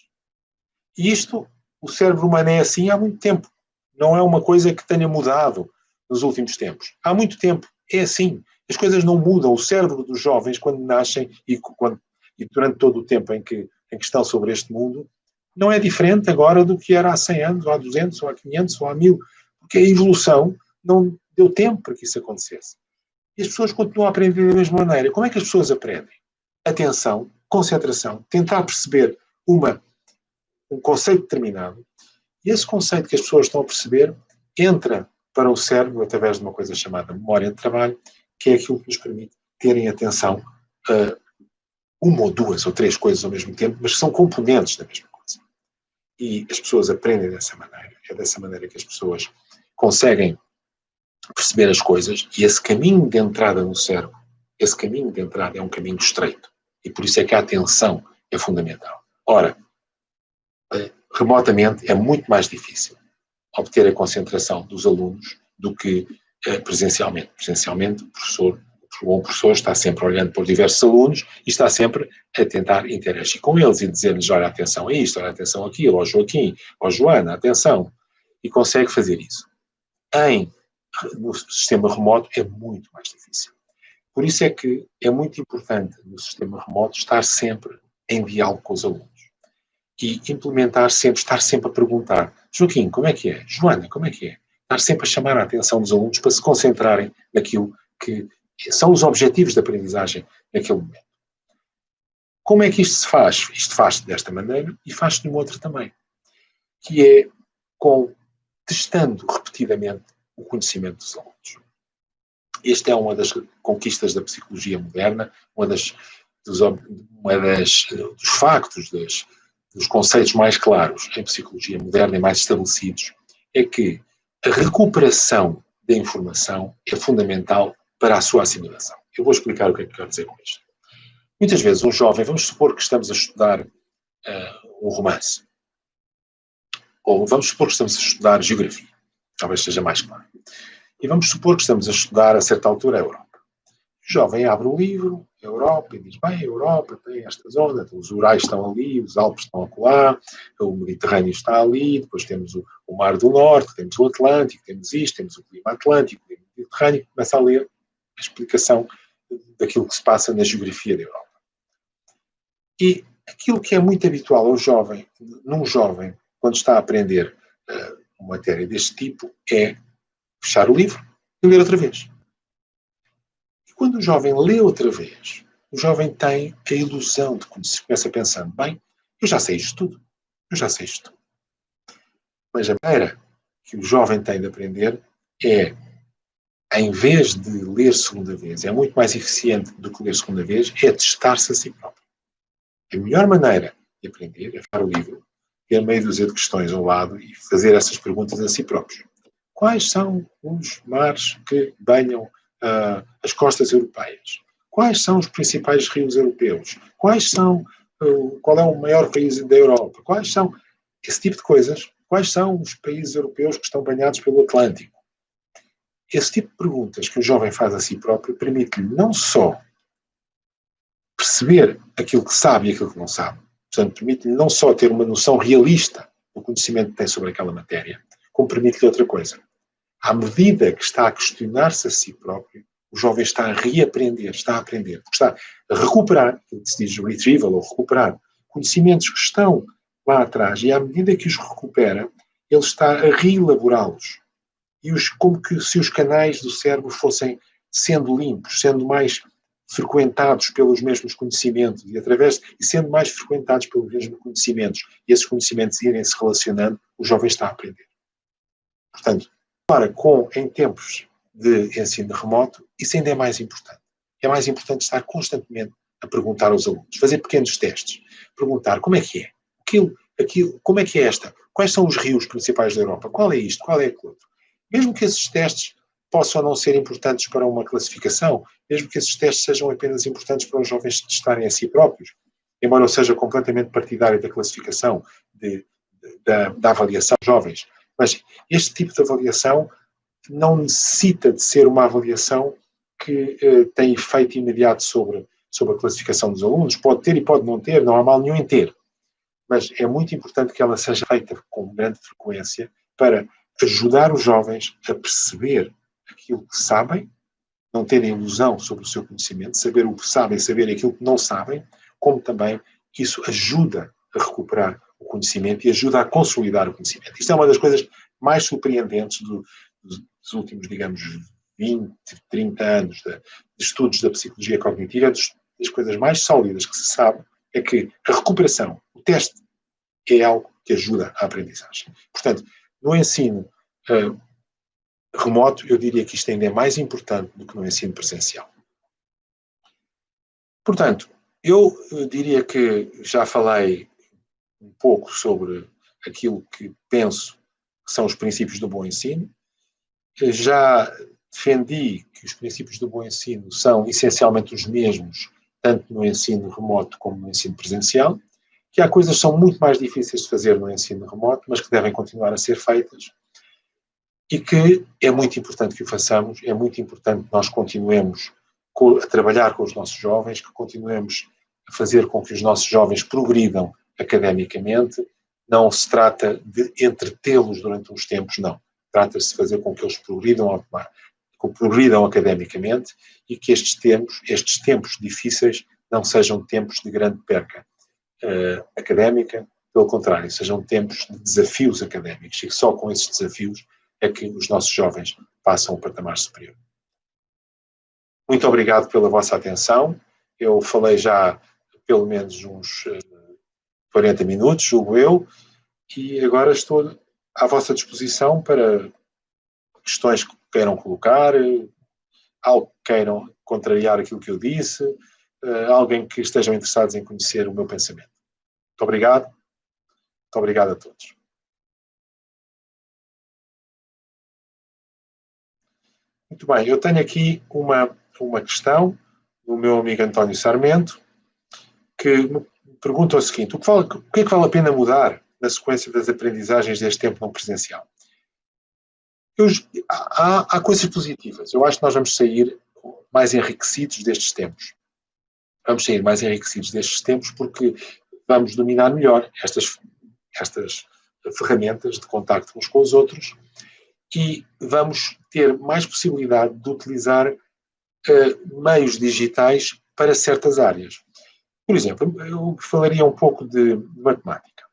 E isto, o cérebro humano é assim há muito tempo. Não é uma coisa que tenha mudado nos últimos tempos. Há muito tempo é assim. As coisas não mudam. O cérebro dos jovens, quando nascem e durante todo o tempo em que estão sobre este mundo, não é diferente agora do que era há 100 anos, ou há 200, ou há 500, ou há 1000. Porque a evolução não deu tempo para que isso acontecesse. E as pessoas continuam a aprender da mesma maneira. Como é que as pessoas aprendem? Atenção, concentração, tentar perceber um conceito determinado, e esse conceito que as pessoas estão a perceber entra para o cérebro através de uma coisa chamada memória de trabalho, que é aquilo que nos permite terem atenção a uma ou duas ou três coisas ao mesmo tempo, mas são componentes da mesma coisa. E as pessoas aprendem dessa maneira. É dessa maneira que as pessoas conseguem perceber as coisas, e esse caminho de entrada no cérebro, esse caminho de entrada é um caminho estreito. E por isso é que a atenção é fundamental. Ora, remotamente é muito mais difícil obter a concentração dos alunos do que presencialmente. Presencialmente, o bom professor está sempre olhando por diversos alunos e está sempre a tentar interagir com eles e dizer-lhes, olha, atenção a isto, olha, atenção àquilo, ao Joaquim, ao Joana, atenção. E consegue fazer isso. No sistema remoto é muito mais difícil. Por isso é que é muito importante no sistema remoto estar sempre em diálogo com os alunos. E estar sempre a perguntar, Joaquim, como é que é? Joana, como é que é? Estar sempre a chamar a atenção dos alunos para se concentrarem naquilo que são os objetivos da aprendizagem naquele momento. Como é que isto se faz? Isto faz-se desta maneira e faz-se de uma outra também, que é testando repetidamente o conhecimento dos alunos. Esta é uma das conquistas da psicologia moderna, dos factos, dos conceitos mais claros em psicologia moderna e mais estabelecidos, é que a recuperação da informação é fundamental para a sua assimilação. Eu vou explicar o que é que quero dizer com isto. Muitas vezes um jovem, vamos supor que estamos a estudar um romance, ou vamos supor que estamos a estudar geografia, talvez seja mais claro, e vamos supor que estamos a estudar a certa altura a Europa. O jovem abre o livro, a Europa, e diz, bem, a Europa tem esta zona, então os Urais estão ali, os Alpes estão acolá, o Mediterrâneo está ali, depois temos o Mar do Norte, temos o Atlântico, temos isto, temos o clima Atlântico, o clima Mediterrâneo, começa a ler a explicação daquilo que se passa na geografia da Europa. E aquilo que é muito habitual num jovem, quando está a aprender uma matéria deste tipo, é fechar o livro e ler outra vez. Quando o jovem lê outra vez, o jovem tem a ilusão de conhecer, começa pensando, bem, eu já sei isto tudo. Mas a maneira que o jovem tem de aprender é, em vez de ler segunda vez, é muito mais eficiente do que ler segunda vez, é testar-se a si próprio. A melhor maneira de aprender é fechar o livro, ter meia dúzia de questões ao lado e fazer essas perguntas a si próprios. Quais são os mares que banham as costas europeias? Quais são os principais rios europeus? Qual é o maior país da Europa? Quais são esse tipo de coisas? Quais são os países europeus que estão banhados pelo Atlântico? Esse tipo de perguntas que o jovem faz a si próprio permite-lhe não só perceber aquilo que sabe e aquilo que não sabe, portanto, permite-lhe não só ter uma noção realista do conhecimento que tem sobre aquela matéria, como permite-lhe outra coisa. À medida que está a questionar-se a si próprio, o jovem está a reaprender, está a aprender, porque está a recuperar, que se diz retrieval, ou recuperar, conhecimentos que estão lá atrás, e à medida que os recupera, ele está a reelaborá-los. E como que se os canais do cérebro fossem sendo limpos, sendo mais frequentados pelos mesmos conhecimentos e sendo mais frequentados pelos mesmos conhecimentos e esses conhecimentos irem se relacionando, o jovem está a aprender. Portanto, agora, em tempos de ensino remoto, isso ainda é mais importante. É mais importante estar constantemente a perguntar aos alunos, fazer pequenos testes, perguntar como é que é, como é que é esta, quais são os rios principais da Europa, qual é isto, qual é aquilo outro. Mesmo que esses testes possam não ser importantes para uma classificação, mesmo que esses testes sejam apenas importantes para os jovens testarem a si próprios, embora eu seja completamente partidário da classificação, da avaliação dos jovens, mas este tipo de avaliação não necessita de ser uma avaliação que tem efeito imediato sobre a classificação dos alunos. Pode ter e pode não ter, não há mal nenhum em ter. Mas é muito importante que ela seja feita com grande frequência para ajudar os jovens a perceber aquilo que sabem, não terem ilusão sobre o seu conhecimento, saber o que sabem, saber aquilo que não sabem, como também que isso ajuda a recuperar o conhecimento e ajuda a consolidar o conhecimento. Isto é uma das coisas mais surpreendentes dos últimos, digamos, 20, 30 anos de estudos da psicologia cognitiva, das coisas mais sólidas que se sabe, é que a recuperação, o teste, é algo que ajuda à aprendizagem. Portanto, no ensino remoto, eu diria que isto ainda é mais importante do que no ensino presencial. Portanto, eu diria que já falei um pouco sobre aquilo que penso que são os princípios do bom ensino. Já defendi que os princípios do bom ensino são essencialmente os mesmos, tanto no ensino remoto como no ensino presencial, que há coisas que são muito mais difíceis de fazer no ensino remoto, mas que devem continuar a ser feitas, e que é muito importante que o façamos, é muito importante que nós continuemos a trabalhar com os nossos jovens, que continuemos a fazer com que os nossos jovens progridam academicamente. Não se trata de entretê-los durante uns tempos, não. Trata-se de fazer com que eles progridam academicamente e que estes tempos difíceis não sejam tempos de grande perca académica, pelo contrário, sejam tempos de desafios académicos e que só com esses desafios é que os nossos jovens passam ao patamar superior. Muito obrigado pela vossa atenção. Eu falei já pelo menos uns 40 minutos, julgo eu, e agora estou à vossa disposição para questões que queiram colocar, algo que queiram contrariar aquilo que eu disse, alguém que estejam interessados em conhecer o meu pensamento. Muito obrigado. Muito obrigado a todos. Muito bem, eu tenho aqui uma questão do meu amigo António Sarmento, que me pergunta o seguinte: o que é que vale a pena mudar na sequência das aprendizagens deste tempo não presencial? Há coisas positivas. Eu acho que nós vamos sair mais enriquecidos destes tempos. Vamos sair mais enriquecidos destes tempos porque vamos dominar melhor estas ferramentas de contacto uns com os outros e vamos ter mais possibilidade de utilizar meios digitais para certas áreas. Por exemplo, eu falaria um pouco de matemática.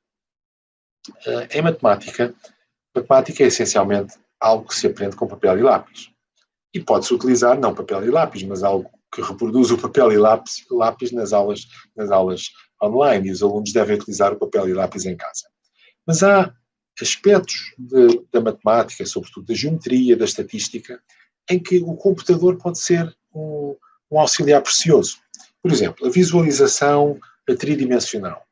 Em matemática é essencialmente algo que se aprende com papel e lápis. E pode-se utilizar, não papel e lápis, mas algo que reproduz o papel e lápis nas aulas online, e os alunos devem utilizar o papel e lápis em casa. Mas há aspectos da matemática, sobretudo da geometria, da estatística, em que o computador pode ser um auxiliar precioso. Por exemplo, a visualização tridimensional.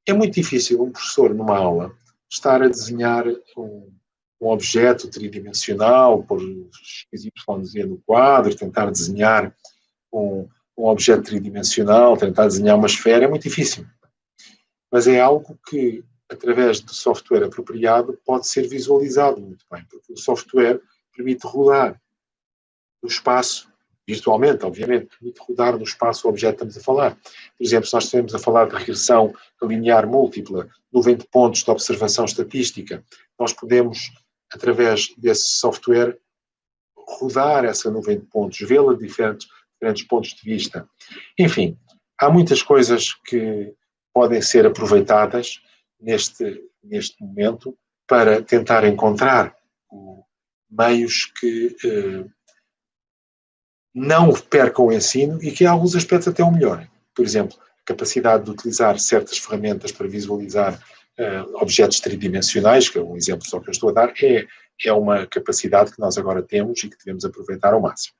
É muito difícil um professor, numa aula, estar a desenhar um objeto tridimensional, pôr X, Y, Z no quadro, tentar desenhar um objeto tridimensional, tentar desenhar uma esfera, é muito difícil. Mas é algo que, através de software apropriado, pode ser visualizado muito bem, porque o software permite rodar no espaço, virtualmente, obviamente, permite rodar no espaço o objeto que estamos a falar. Por exemplo, se nós estivermos a falar de regressão linear múltipla, 90 pontos de observação estatística, nós podemos, através desse software, rodar essa 90 pontos, vê-la de diferentes pontos de vista. Enfim, há muitas coisas que podem ser aproveitadas neste momento para tentar encontrar meios que não percam o ensino e que, em alguns aspectos, até o melhorem. Por exemplo, a capacidade de utilizar certas ferramentas para visualizar objetos tridimensionais, que é um exemplo só que eu estou a dar, é uma capacidade que nós agora temos e que devemos aproveitar ao máximo.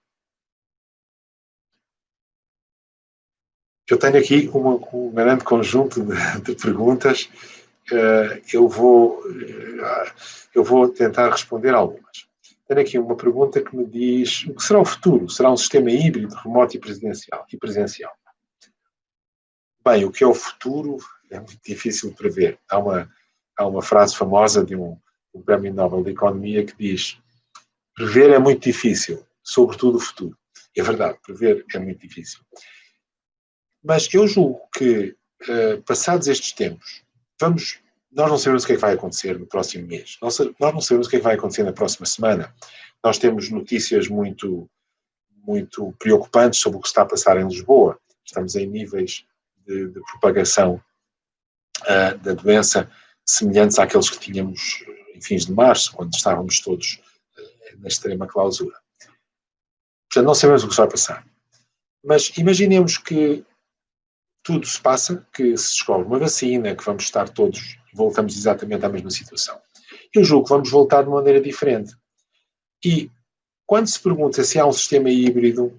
Eu tenho aqui um grande conjunto de perguntas. Eu vou tentar responder algumas. Tenho aqui uma pergunta que me diz: o que será o futuro? Será um sistema híbrido, remoto e presencial? Bem, o que é o futuro é muito difícil de prever. Há uma frase famosa de um Prémio Nobel de Economia que diz: prever é muito difícil, sobretudo o futuro. E é verdade, prever é muito difícil. Mas eu julgo que, passados estes tempos, nós não sabemos o que é que vai acontecer no próximo mês. Nós não sabemos o que é que vai acontecer na próxima semana. Nós temos notícias muito, muito preocupantes sobre o que está a passar em Lisboa. Estamos em níveis de propagação da doença semelhantes àqueles que tínhamos em fins de março, quando estávamos todos na extrema clausura. Portanto, não sabemos o que vai passar. Mas imaginemos que tudo se passa, que se descobre uma vacina, que vamos estar todos, voltamos exatamente à mesma situação. Eu julgo que vamos voltar de uma maneira diferente. E quando se pergunta se há um sistema híbrido,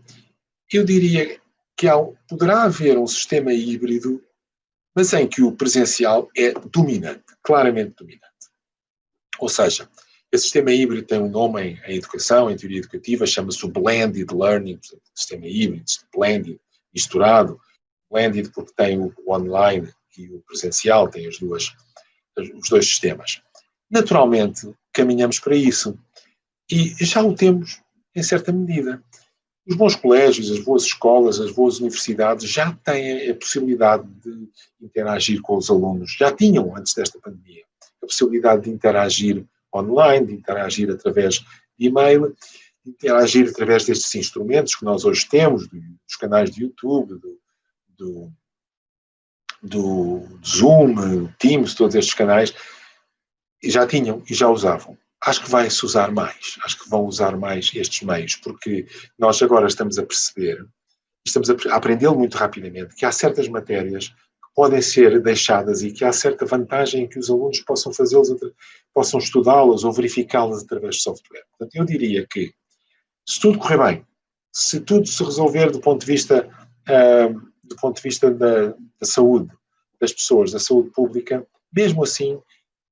eu diria que poderá haver um sistema híbrido, mas em que o presencial é dominante, claramente dominante. Ou seja, esse sistema híbrido tem um nome em educação, em teoria educativa, chama-se o blended learning, portanto, sistema híbrido, blended, misturado, blended porque tem o online e o presencial, tem os dois sistemas. Naturalmente, caminhamos para isso. E já o temos, em certa medida. Os bons colégios, as boas escolas, as boas universidades já têm a possibilidade de interagir com os alunos. Já tinham, antes desta pandemia, a possibilidade de interagir online, de interagir através de e-mail, de interagir através destes instrumentos que nós hoje temos, dos canais de YouTube, do Zoom, Teams, todos estes canais, já tinham e já usavam. Acho que vai-se usar mais, acho que vão usar mais estes meios, porque nós agora estamos a perceber, estamos a aprendê-lo muito rapidamente, que há certas matérias que podem ser deixadas e que há certa vantagem em que os alunos possam fazê-las, possam estudá-las ou verificá-las através de software. Portanto, eu diria que, se tudo correr bem, se tudo se resolver do ponto de vista da saúde das pessoas, da saúde pública, mesmo assim,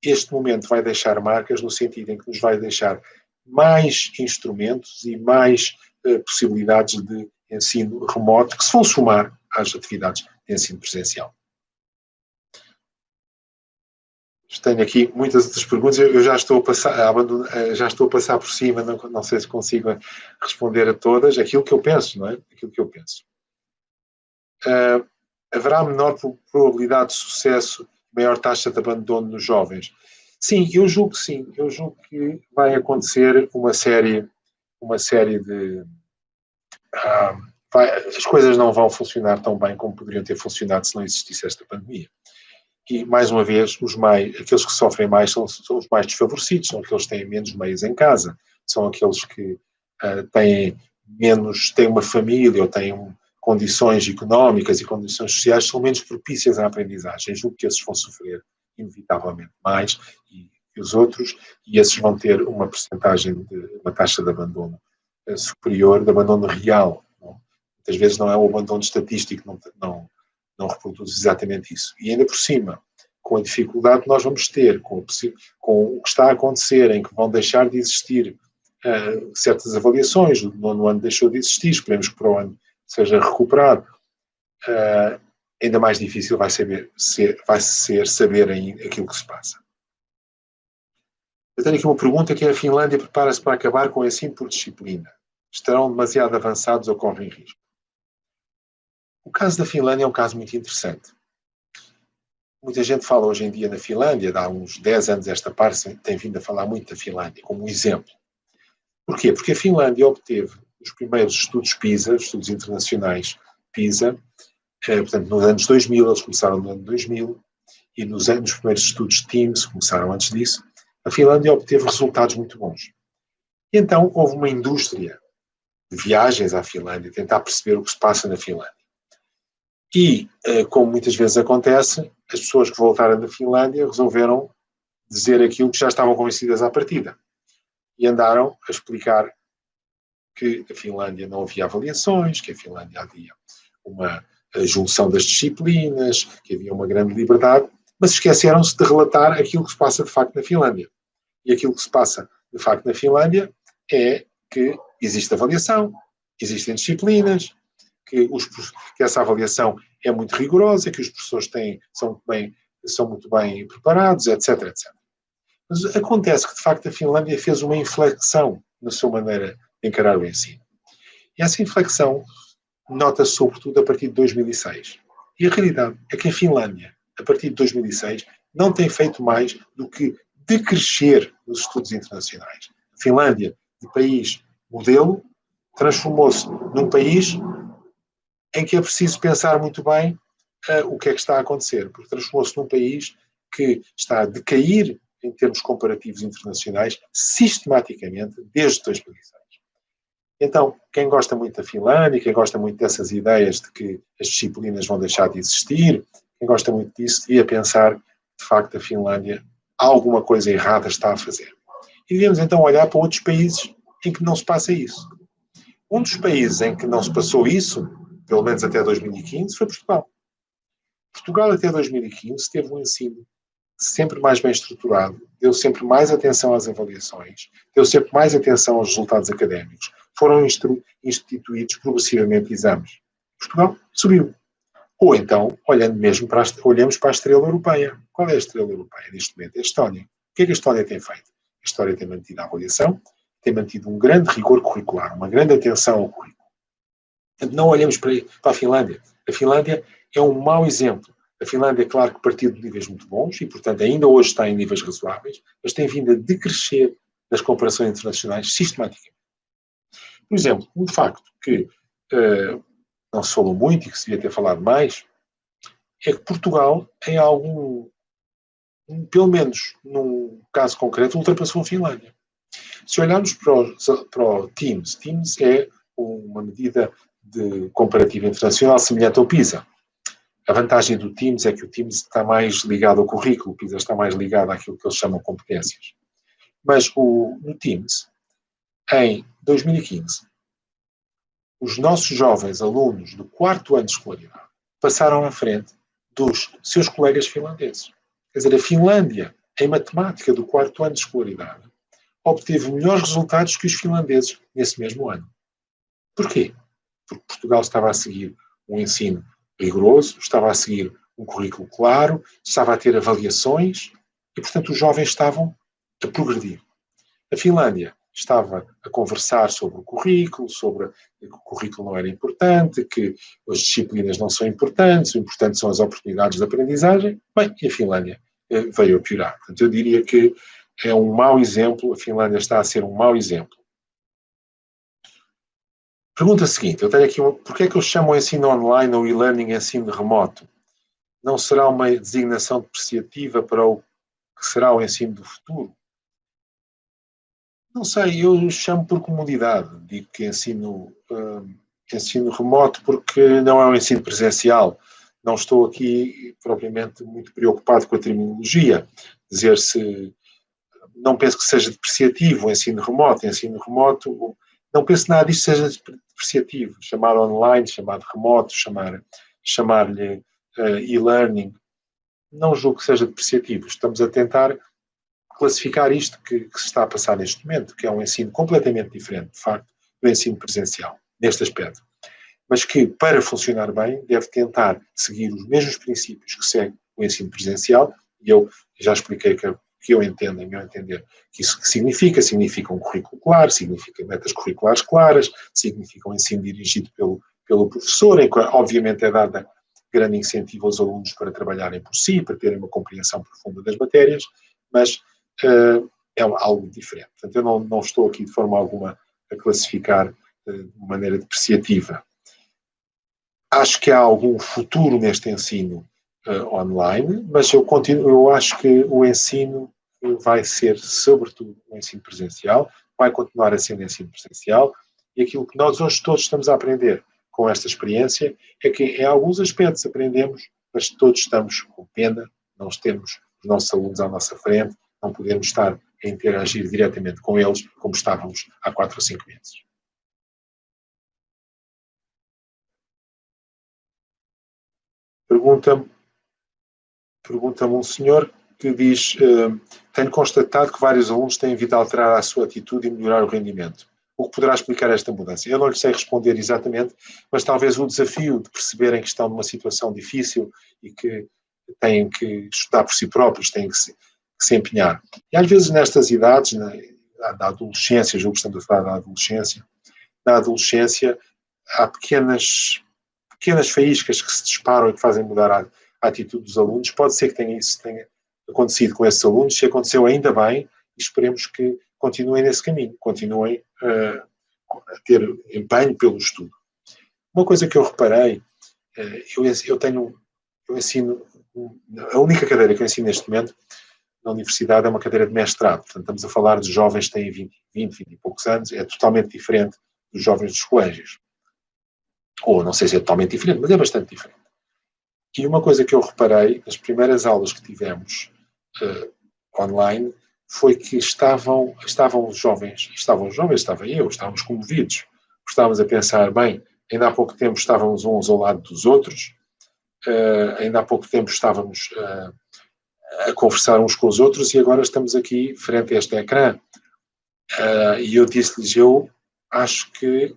este momento vai deixar marcas no sentido em que nos vai deixar mais instrumentos e mais possibilidades de ensino remoto que se vão somar às atividades de ensino presencial. Tenho aqui muitas outras perguntas, eu já estou a passar por cima, não sei se consigo responder a todas, aquilo que eu penso, não é? Aquilo que eu penso. Haverá menor probabilidade de sucesso, maior taxa de abandono nos jovens? Sim, eu julgo que sim. Eu julgo que vai acontecer uma série de... as coisas não vão funcionar tão bem como poderiam ter funcionado se não existisse esta pandemia. E, mais uma vez, aqueles que sofrem mais são os mais desfavorecidos, são aqueles que têm menos meios em casa, são aqueles que têm uma família ou têm condições económicas e condições sociais que são menos propícias à aprendizagem. Julgo que esses vão sofrer inevitavelmente mais e os outros, e esses vão ter uma taxa de abandono superior, de abandono real. Não? Muitas vezes não é o abandono estatístico, não reproduz exatamente isso. E ainda por cima, com a dificuldade que nós vamos ter, com o que está a acontecer, em que vão deixar de existir certas avaliações, o nono ano deixou de existir, esperemos que para o ano seja recuperado, ainda mais difícil vai ser saber aquilo que se passa. Eu tenho aqui uma pergunta que é: a Finlândia prepara-se para acabar com o ensino por disciplina? Estarão demasiado avançados ou correm risco? O caso da Finlândia é um caso muito interessante. Muita gente fala hoje em dia na Finlândia, há uns 10 anos esta parte tem vindo a falar muito da Finlândia como um exemplo. Porquê? Porque a Finlândia obteve os primeiros estudos PISA, estudos internacionais PISA, portanto, nos anos 2000, eles começaram no ano 2000, e nos primeiros estudos TIMSS, começaram antes disso, a Finlândia obteve resultados muito bons. E então houve uma indústria de viagens à Finlândia, tentar perceber o que se passa na Finlândia. E, como muitas vezes acontece, as pessoas que voltaram da Finlândia resolveram dizer aquilo que já estavam convencidas à partida. E andaram a explicar que a Finlândia não havia avaliações, que a Finlândia havia uma junção das disciplinas, que havia uma grande liberdade, mas esqueceram-se de relatar aquilo que se passa de facto na Finlândia. E aquilo que se passa de facto na Finlândia é que existe avaliação, existem disciplinas, que essa avaliação é muito rigorosa, que os professores são muito bem preparados, etc, etc. Mas acontece que, de facto, a Finlândia fez uma inflexão na sua maneira de encarar o ensino. E essa inflexão nota-se sobretudo a partir de 2006. E a realidade é que a Finlândia, a partir de 2006, não tem feito mais do que decrescer nos estudos internacionais. A Finlândia, de país modelo, transformou-se num país em que é preciso pensar muito bem o que é que está a acontecer, porque transformou-se num país que está a decair em termos comparativos internacionais sistematicamente desde 2006. Então, quem gosta muito da Finlândia, quem gosta muito dessas ideias de que as disciplinas vão deixar de existir, quem gosta muito disso, devia pensar que, de facto, a Finlândia alguma coisa errada está a fazer. E devíamos então olhar para outros países em que não se passa isso. Um dos países em que não se passou isso, pelo menos até 2015, foi Portugal. Portugal até 2015 teve um ensino sempre mais bem estruturado, deu sempre mais atenção às avaliações, deu sempre mais atenção aos resultados académicos. Foram instituídos progressivamente exames. Portugal subiu. Ou então, olhamos para a estrela europeia. Qual é a estrela europeia neste momento? É a Estónia. O que é que a Estónia tem feito? A Estónia tem mantido a avaliação, tem mantido um grande rigor curricular, uma grande atenção ao currículo. Não olhamos para a Finlândia. A Finlândia é um mau exemplo. A Finlândia, claro que partiu de níveis muito bons e, portanto, ainda hoje está em níveis razoáveis, mas tem vindo a decrescer nas comparações internacionais sistematicamente. Por exemplo, um facto que não se falou muito e que se devia ter falado mais, é que Portugal, pelo menos num caso concreto, ultrapassou a Finlândia. Se olharmos para o TIMSS é uma medida de comparativa internacional semelhante ao PISA. A vantagem do TIMSS é que o TIMSS está mais ligado ao currículo, o PISA está mais ligado àquilo que eles chamam de competências. Mas no TIMSS, em 2015, os nossos jovens alunos do 4º ano de escolaridade passaram à frente dos seus colegas finlandeses. Quer dizer, a Finlândia, em matemática do 4º ano de escolaridade, obteve melhores resultados que os finlandeses nesse mesmo ano. Porquê? Porque Portugal estava a seguir um ensino rigoroso, estava a seguir um currículo claro, estava a ter avaliações e, portanto, os jovens estavam a progredir. A Finlândia estava a conversar sobre o currículo, sobre que o currículo não era importante, que as disciplinas não são importantes, o importante são as oportunidades de aprendizagem. Bem, e a Finlândia veio a piorar. Portanto, eu diria que é um mau exemplo, a Finlândia está a ser um mau exemplo. Pergunta seguinte, eu tenho aqui porquê é que eu chamo o ensino online ou e-learning ensino remoto? Não será uma designação depreciativa para o que será o ensino do futuro? Não sei, eu chamo por comodidade, digo que ensino remoto porque não é um ensino presencial. Não estou aqui propriamente muito preocupado com a terminologia, não penso que seja depreciativo o ensino remoto, não penso nada disto seja depreciativo, chamar online, chamar de remoto, chamar-lhe e-learning, não julgo que seja depreciativo. Estamos a tentar classificar isto que se está a passar neste momento, que é um ensino completamente diferente, de facto, do ensino presencial, neste aspecto. Mas que, para funcionar bem, deve tentar seguir os mesmos princípios que segue o ensino presencial, e eu já expliquei que eu entendo, em meu entender, que isso que significa um currículo claro, significa metas curriculares claras, significa um ensino dirigido pelo professor, em que obviamente é dada grande incentivo aos alunos para trabalharem por si, para terem uma compreensão profunda das matérias, mas é algo diferente. Portanto, eu não estou aqui de forma alguma a classificar de maneira depreciativa. Acho que há algum futuro neste ensino online, mas eu acho que o ensino vai ser, sobretudo, o ensino presencial, vai continuar a ser o ensino presencial E aquilo que nós hoje todos estamos a aprender com esta experiência é que em alguns aspectos aprendemos, mas todos estamos com pena, não temos os nossos alunos à nossa frente, não podemos estar a interagir diretamente com eles como estávamos há 4 ou 5 meses. Pergunta-me um senhor que diz: tenho constatado que vários alunos têm vindo a alterar a sua atitude e melhorar o rendimento. O que poderá explicar esta mudança? Eu não lhe sei responder exatamente, mas talvez o desafio de perceberem que estão numa situação difícil e que têm que estudar por si próprios, têm que se empenhar. E às vezes nestas idades, na adolescência, julgo que estamos a falar da adolescência, na adolescência há pequenas faíscas que se disparam e que fazem mudar a atitude dos alunos. Pode ser que isso tenha acontecido com esses alunos. Se aconteceu, ainda bem, e esperemos que continuem nesse caminho, continuem a ter empenho pelo estudo. Uma coisa que eu reparei, eu ensino, a única cadeira que eu ensino neste momento na universidade é uma cadeira de mestrado. Portanto, estamos a falar de jovens que têm 20 e poucos anos, é totalmente diferente dos jovens dos colégios. Ou não sei se é totalmente diferente, mas é bastante diferente. E uma coisa que eu reparei nas primeiras aulas que tivemos online foi que estavam os jovens, estava eu, estávamos comovidos. Estávamos a pensar, bem, ainda há pouco tempo estávamos uns ao lado dos outros, ainda há pouco tempo estávamos a conversar uns com os outros e agora estamos aqui frente a este ecrã. E eu disse-lhes, eu acho que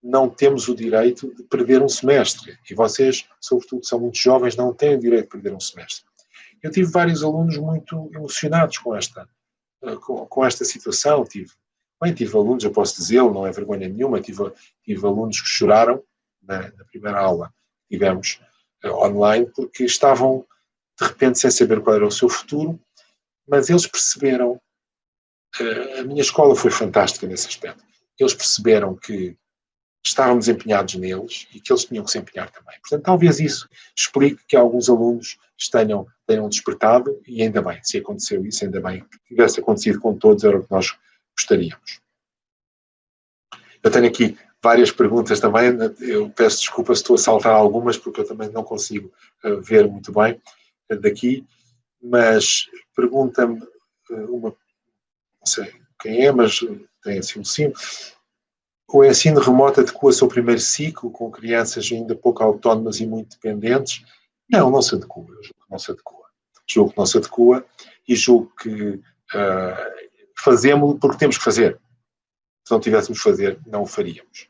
não temos o direito de perder um semestre. E vocês, sobretudo, são muito jovens, não têm o direito de perder um semestre. Eu tive vários alunos muito emocionados com esta situação. Tive alunos, eu posso dizê-lo, não é vergonha nenhuma, tive alunos que choraram na primeira aula que tivemos online, porque estavam, de repente, sem saber qual era o seu futuro, mas eles perceberam, a minha escola foi fantástica nesse aspecto, eles perceberam que estávamos empenhados neles e que eles tinham que se empenhar também. Portanto, talvez isso explique que alguns alunos tenham despertado, e ainda bem, se aconteceu isso, ainda bem que tivesse acontecido com todos, era o que nós gostaríamos. Eu tenho aqui várias perguntas também, eu peço desculpa se estou a saltar algumas, porque eu também não consigo ver muito bem daqui, mas pergunta-me uma, não sei quem é, mas tem assim um sim. O ensino remoto adequa-se ao primeiro ciclo, com crianças ainda pouco autónomas e muito dependentes? Não se adequa. Eu julgo que não se adequa. Julgo que não se adequa e julgo que fazemos-lo porque temos que fazer. Se não tivéssemos que fazer, não o faríamos.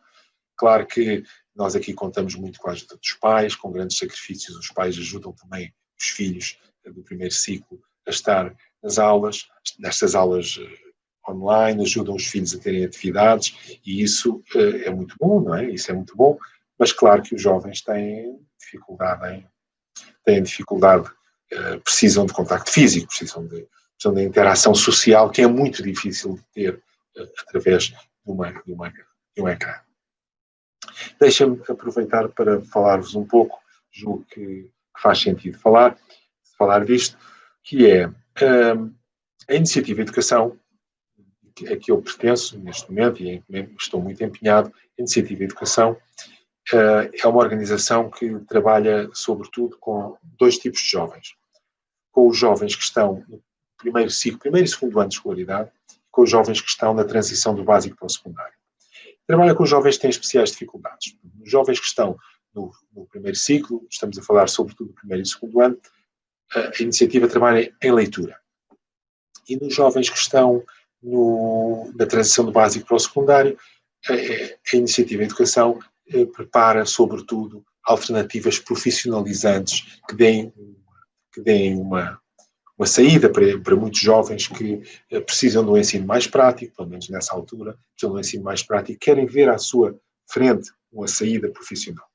Claro que nós aqui contamos muito com a ajuda dos pais, com grandes sacrifícios. Os pais ajudam também os filhos do primeiro ciclo a estar nas aulas, nestas aulas online, ajudam os filhos a terem atividades e isso é muito bom, não é? Isso é muito bom, mas claro que os jovens têm dificuldade, precisam de contacto físico, precisam de interação social, que é muito difícil de ter através de um ecrã. Deixa-me aproveitar para falar-vos um pouco, julgo que faz sentido falar disto, que é a Iniciativa Educação, a que eu pertenço neste momento e em que estou muito empenhado. A Iniciativa Educação é uma organização que trabalha sobretudo com 2 tipos de jovens. Com os jovens que estão no primeiro e segundo ano de escolaridade, com os jovens que estão na transição do básico para o secundário. Trabalha com os jovens que têm especiais dificuldades. Os jovens que estão no primeiro ciclo, estamos a falar sobretudo do primeiro e segundo ano, a iniciativa trabalha em leitura. E nos jovens que estão na transição do básico para o secundário, a Iniciativa Educação prepara, sobretudo, alternativas profissionalizantes que deem uma saída para muitos jovens que precisam de um ensino mais prático, pelo menos nessa altura, precisam de um ensino mais prático, querem ver à sua frente uma saída profissional.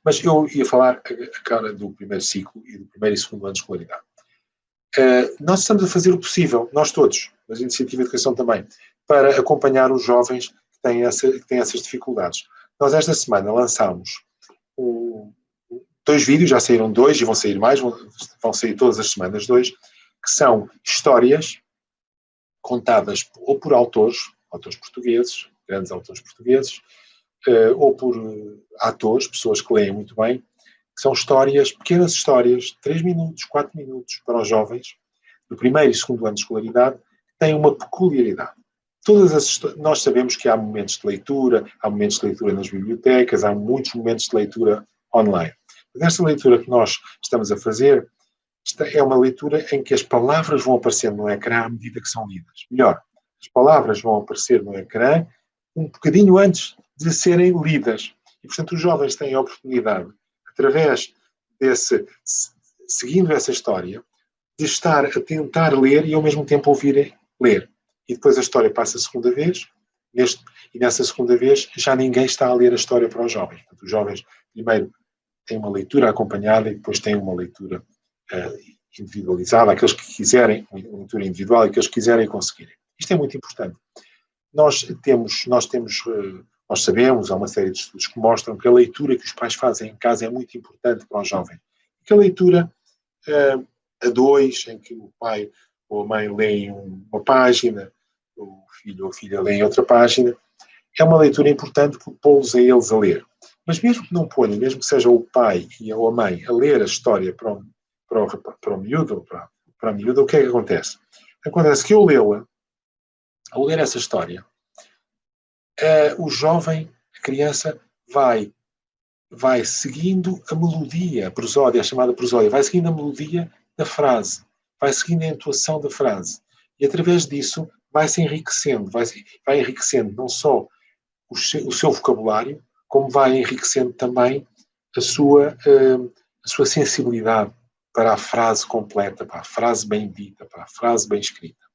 Mas eu ia falar agora do primeiro ciclo e do primeiro e segundo ano de escolaridade. Nós estamos a fazer o possível, nós todos, mas a Iniciativa de Educação também, para acompanhar os jovens que têm essas dificuldades. Nós esta semana lançámos 2 vídeos, já saíram 2 e vão sair mais, vão sair todas as semanas 2, que são histórias contadas ou por autores portugueses, grandes autores portugueses, ou por atores, pessoas que leem muito bem, que são histórias, pequenas histórias, de 3 minutos, 4 minutos, para os jovens, do primeiro e segundo ano de escolaridade, que têm uma peculiaridade. Nós sabemos que há momentos de leitura nas bibliotecas, há muitos momentos de leitura online. Mas esta leitura que nós estamos a fazer é uma leitura em que as palavras vão aparecendo no ecrã à medida que são lidas. Melhor, as palavras vão aparecer no ecrã um bocadinho antes de serem lidas. E, portanto, os jovens têm a oportunidade, através seguindo essa história, de estar a tentar ler e, ao mesmo tempo, ouvirem ler. E depois a história passa a segunda vez, e nessa segunda vez já ninguém está a ler a história para os jovens. Portanto, os jovens, primeiro, têm uma leitura acompanhada e depois têm uma leitura individualizada, aqueles que quiserem, uma leitura individual, aqueles que quiserem conseguirem. Isto é muito importante. Nós sabemos, há uma série de estudos que mostram que a leitura que os pais fazem em casa é muito importante para os jovens. Que a leitura a dois, em que o pai ou a mãe leem uma página, o filho ou a filha leem outra página, é uma leitura importante por pô-los a eles a ler. Mas mesmo que não ponham, mesmo que seja o pai ou a mãe a ler a história para o miúdo ou para a miúda, o que é que acontece? Acontece que ao ler essa história, o jovem, a criança, vai seguindo a melodia, a prosódia, a chamada prosódia, vai seguindo a melodia da frase, vai seguindo a entoação da frase. E através disso vai se enriquecendo, vai enriquecendo não só o seu vocabulário, como vai enriquecendo também a sua sensibilidade para a frase completa, para a frase bem dita, para a frase bem escrita.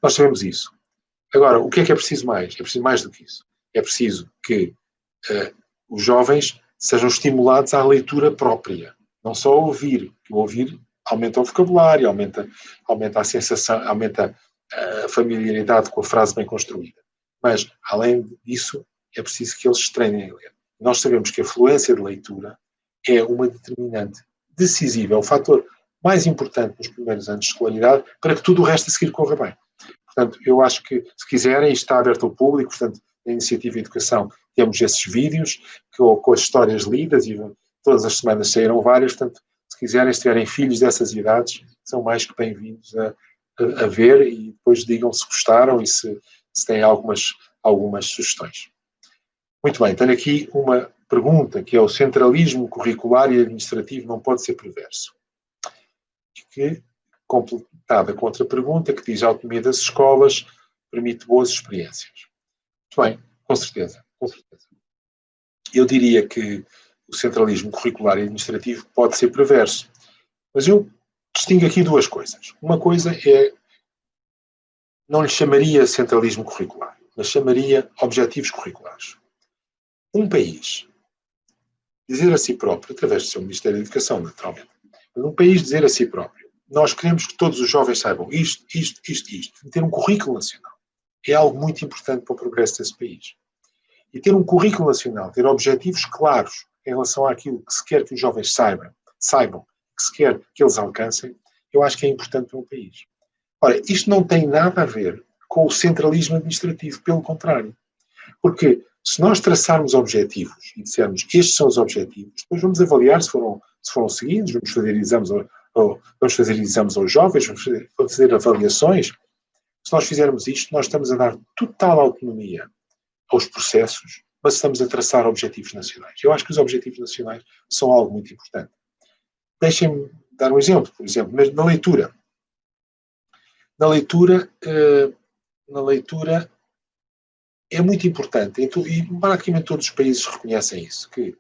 Nós sabemos isso. Agora, o que é preciso mais? É preciso mais do que isso. É preciso que os jovens sejam estimulados à leitura própria. Não só a ouvir, que o ouvir aumenta o vocabulário, aumenta a sensação, aumenta a familiaridade com a frase bem construída. Mas, além disso, é preciso que eles se treinem a ler. Nós sabemos que a fluência de leitura é uma determinante decisiva, é o fator mais importante nos primeiros anos de escolaridade para que tudo o resto a seguir corra bem. Portanto, eu acho que, se quiserem, isto está aberto ao público, portanto, na Iniciativa Educação temos esses vídeos com as histórias lidas e todas as semanas saíram várias, portanto, se quiserem, se tiverem filhos dessas idades, são mais que bem-vindos a ver e depois digam se gostaram e se têm algumas sugestões. Muito bem, tenho aqui uma pergunta, que é: o centralismo curricular e administrativo não pode ser perverso? Que, completada com outra pergunta, que diz: a autonomia das escolas permite boas experiências. Muito bem, com certeza. Eu diria que o centralismo curricular e administrativo pode ser perverso, mas eu distingo aqui duas coisas. Uma coisa é, não lhe chamaria centralismo curricular, mas chamaria objetivos curriculares. Um país dizer a si próprio, através do seu Ministério da Educação, naturalmente, mas um país dizer a si próprio: nós queremos que todos os jovens saibam isto, ter um currículo nacional, é algo muito importante para o progresso desse país. E ter um currículo nacional, ter objetivos claros em relação àquilo que se quer que os jovens saibam, que se quer que eles alcancem, eu acho que é importante para um país. Ora, isto não tem nada a ver com o centralismo administrativo, pelo contrário. Porque se nós traçarmos objetivos e dissermos estes são os objetivos, depois vamos avaliar se foram seguidos, vamos fazer exames aos jovens, vamos fazer avaliações. Se nós fizermos isto, nós estamos a dar total autonomia aos processos, mas estamos a traçar objetivos nacionais. Eu acho que os objetivos nacionais são algo muito importante. Deixem-me dar um exemplo, por exemplo, mesmo na leitura. Na leitura é muito importante, e praticamente todos os países reconhecem isso, que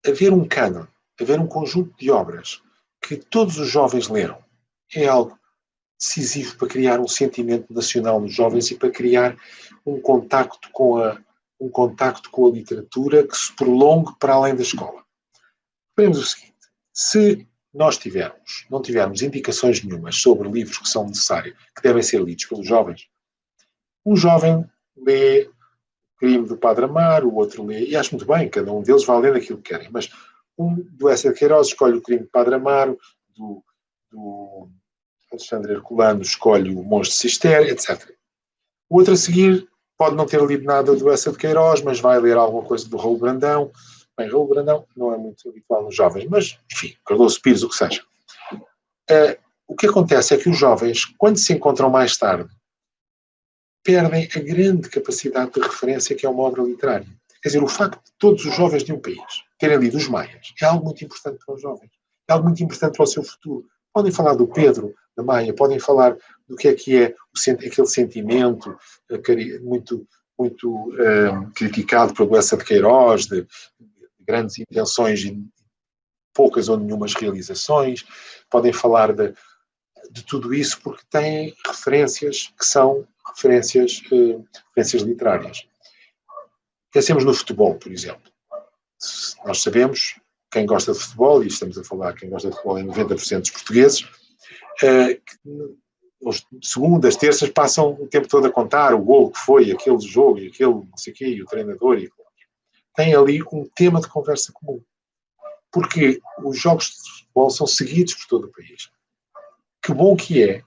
haver um cânon, haver um conjunto de obras que todos os jovens leram, é algo decisivo para criar um sentimento nacional nos jovens e para criar um contacto com a literatura que se prolongue para além da escola. Vemos o seguinte: se nós não tivermos indicações nenhumas sobre livros que são necessários, que devem ser lidos pelos jovens, um jovem lê O Crime do Padre Amaro, o outro lê, e acho muito bem, cada um deles vai lendo aquilo que querem, mas do Ecer Queiroz escolhe O Crime do Padre Amaro, do Alexandre Herculano escolhe O Monge de Cister, etc. O outro a seguir pode não ter lido nada do Essa de Queiroz, mas vai ler alguma coisa do Raul Brandão. Bem, Raul Brandão não é muito habitual nos jovens, mas, enfim, Cardoso Pires, o que seja. O que acontece é que os jovens, quando se encontram mais tarde, perdem a grande capacidade de referência que é uma obra literária. Quer dizer, o facto de todos os jovens de um país terem lido os Maias é algo muito importante para os jovens. É algo muito importante para o seu futuro. Podem falar do Pedro, da Maia, podem falar do que é aquele sentimento muito, muito criticado pelo Essa de Queiroz, de grandes intenções e poucas ou nenhumas realizações. Podem falar de tudo isso porque têm referências que são referências literárias. Pensemos no futebol, por exemplo. Nós sabemos, quem gosta de futebol, e estamos a falar quem gosta de futebol em 90% dos portugueses, que segundas, terças, passam o tempo todo a contar o gol que foi, aquele jogo, e aquele não sei o quê, e o treinador, e tem ali um tema de conversa comum. Porque os jogos de futebol são seguidos por todo o país. Que bom que é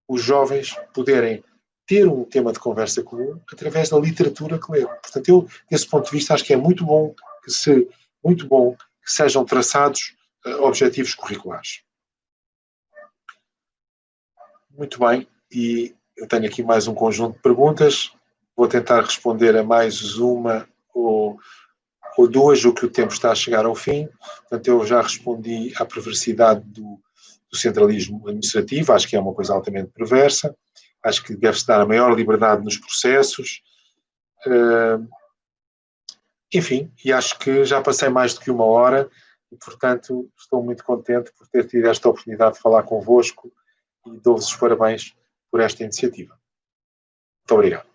os jovens poderem ter um tema de conversa comum através da literatura que leram. Portanto, eu, desse ponto de vista, acho que é muito bom que sejam traçados objetivos curriculares. Muito bem, e eu tenho aqui mais um conjunto de perguntas. Vou tentar responder a mais uma ou duas, o que o tempo está a chegar ao fim. Portanto, eu já respondi à perversidade do centralismo administrativo, acho que é uma coisa altamente perversa, acho que deve-se dar a maior liberdade nos processos, enfim, e acho que já passei mais do que uma hora e, portanto, estou muito contente por ter tido esta oportunidade de falar convosco e dou-vos os parabéns por esta iniciativa. Muito obrigado.